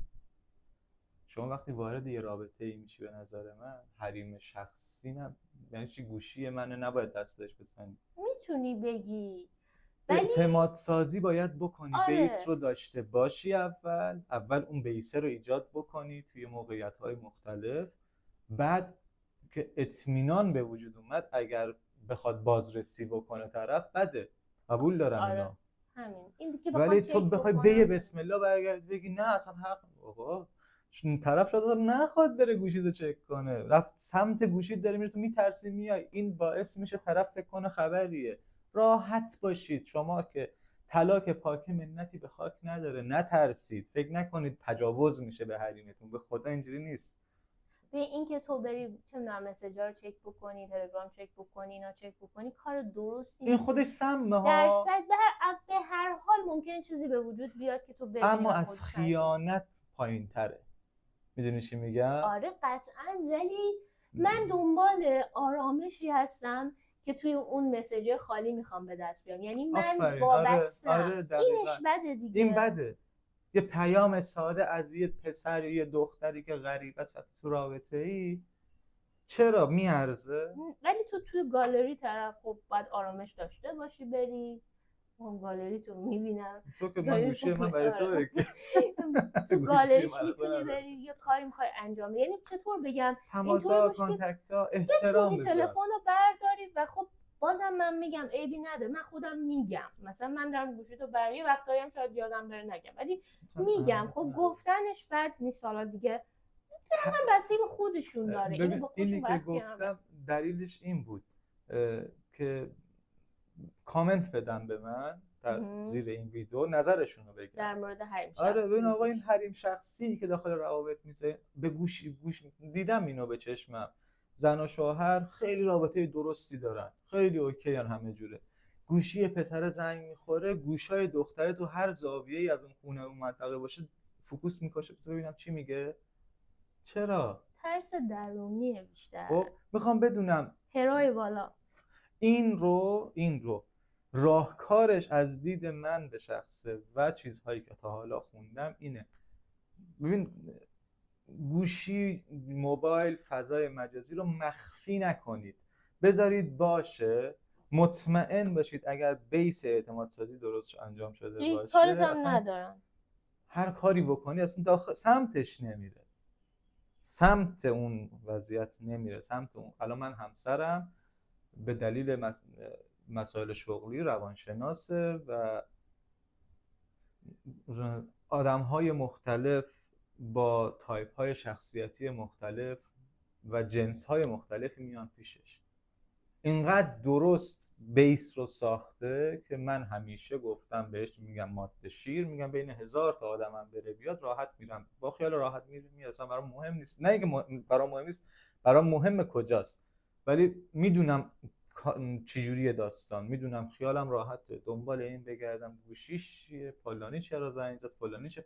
Speaker 1: شما وقتی وارد یه رابطه ای میشی به نظر من حریم شخصی نه، یعنی چی گوشی منه نباید دست بهش بزنی.
Speaker 2: میتونی بگی
Speaker 1: اعتماد سازی باید بکنی.
Speaker 2: آره.
Speaker 1: بیس رو داشته باشی، اول اون بیسه رو ایجاد بکنی توی موقعیت‌های مختلف، بعد که اطمینان به وجود اومد اگر بخواد بازرسی بکنه طرف بده، قبول دارم.
Speaker 2: آره.
Speaker 1: اینا
Speaker 2: همین این که
Speaker 1: ولی تو بخوای به بسم الله برگردی بگی نه اصلا حق آقا، طرف شاید نخواد بره گوشیدو چک کنه، رفت سمت گوشید داره میره، تو میترسی میای، این باعث میشه طرف فکر کنه خبریه. راحت باشید شما که طلاق پاک منتی به خاک نداره، نترسید، فکر نکنید تجاوز میشه به حریمتون، به خدا اینجوری نیست.
Speaker 2: به این که تو بری چه میدونم مسیجا رو چک بکنی، تلگرام چک بکنی، اینا چک بکنی، کار درستی
Speaker 1: این خودش سمه ها.
Speaker 2: درصد به هر حال ممکنه چیزی به وجود بیاد که تو ببینی،
Speaker 1: اما از خیانت پایین تره. میدونی چی میگم؟
Speaker 2: آره قطعا، ولی من دنبال آرامشی هستم که توی اون مسیج خالی میخوام به دست بیام، یعنی من وابستم.
Speaker 1: آره
Speaker 2: اینش بده دیگه.
Speaker 1: این بده. یه پیام ساده از یه پسر یا یه دختری که غریب است وقتی تو رابطه ای چرا میارزه؟
Speaker 2: ولی تو توی گالری طرف خب باید آرامش داشته باشی، بری اون گالری تو میبینم
Speaker 1: تو که من گوشی من برای توئه که
Speaker 2: تو گالریش میتونی بری یه کاری میخوای انجام بدی. یعنی چطور بگم،
Speaker 1: تماسا، کانتکتا، احترام
Speaker 2: بتونی تلفن رو برداری و خب بازم من میگم عیبی نداره، من خودم میگم مثلا من دارم گوشیتو برمی وقتایی هم شاید یادم بره نگم، ولی میگم خب گفتنش بد نیست. حالا دیگه مثلا بستگی به خودشون داره، اینو
Speaker 1: ببین
Speaker 2: با خودشون
Speaker 1: اینی که
Speaker 2: باید بیارن.
Speaker 1: گفتم دلیلش این بود که کامنت بدن به من در زیر این ویدیو، نظرشون رو بگن
Speaker 2: در مورد حریم شخصی.
Speaker 1: آره ببین آقا این حریم شخصی که داخل روابط میزه به گوش دیدم اینو به چشمم. زن و شوهر خیلی رابطه درستی دارن، خیلی اوکی ان، همه جوره. گوشی پسر زنگ میخوره، گوشای دختره تو هر زاویه‌ای از اون خونه اون منطقه باشه فوکوس میکشه ببینم چی میگه. چرا؟
Speaker 2: ترس درونیه بیشتر.
Speaker 1: خب میخوام بدونم
Speaker 2: هرای بالا.
Speaker 1: این رو راهکارش از دید من به شخصه و چیزهایی که تا حالا خوندم اینه. ببین گوشی، موبایل، فضای مجازی رو مخفی نکنید، بذارید باشه، مطمئن باشید اگر بیس اعتماد سازی درست انجام شده باشه
Speaker 2: کارت هم
Speaker 1: اصلا
Speaker 2: ندارن.
Speaker 1: هر کاری بکنی اصلا داخل سمتش نمیره، سمت اون وضعیت نمیره، سمت اون. الان من همسرم به دلیل مسائل شغلی روانشناسه و آدم‌های مختلف با تایپ‌های شخصیتی مختلف و جنس‌های مختلفی میان پیشش. اینقدر درست بیس رو ساخته که من همیشه گفتم بهش، میگم ماده شیر، میگم بین 1000 تا آدمم بره بیاد راحت میرم، با خیال راحت میرم، اصلا برام مهم نیست. نه اینکه برام مهم نیست، برام مهم کجاست، ولی میدونم چجوریه داستان، میدونم خیالم راحته، دنبال این بگردم گوشیش فلانی چرا زنگ زد، فلانی چه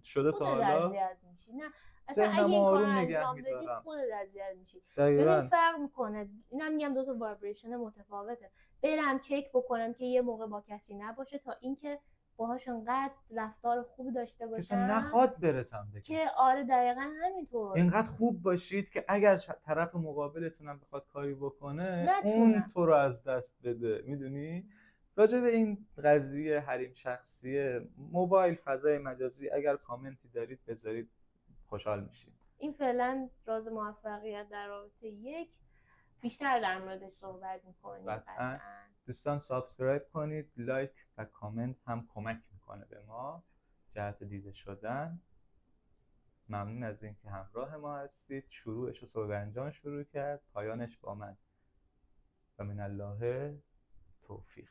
Speaker 1: شده تا حالا.
Speaker 2: اذیت میشی. نه اصلا اگه
Speaker 1: ذهنم
Speaker 2: این کار
Speaker 1: آروم نگه
Speaker 2: انجام بدی
Speaker 1: میدارم.
Speaker 2: خودت اذیت میشی.
Speaker 1: دقیقاً.
Speaker 2: ببین فرق میکنه، اینم میگم دو تا وایبریشن متفاوته. برم چک بکنم که یه موقع با کسی نباشه تا اینکه باهاش انقدر رفتار خوب داشته باشم
Speaker 1: که نخواد برسم به
Speaker 2: که آره دقیقاً همینطور.
Speaker 1: اینقدر خوب باشید که اگر طرف مقابلتونم بخواد کاری بکنه
Speaker 2: نتونم.
Speaker 1: اون تو رو از دست بده. میدونی راجع به این قضیه حریم شخصی موبایل، فضای مجازی، اگر کامنتی دارید بذارید خوشحال میشیم.
Speaker 2: این فعلا راز موفقیت در رابطه یک، بیشتر در موردش صحبت میکنیم.
Speaker 1: قطعاً دوستان سابسکرایب کنید، لایک و کامنت هم کمک میکنه به ما جهت دیده شدن. ممنون از اینکه همراه ما هستید. شروعش رو سوگنجان شروع کرد، پایانش با من. و من الله توفیق.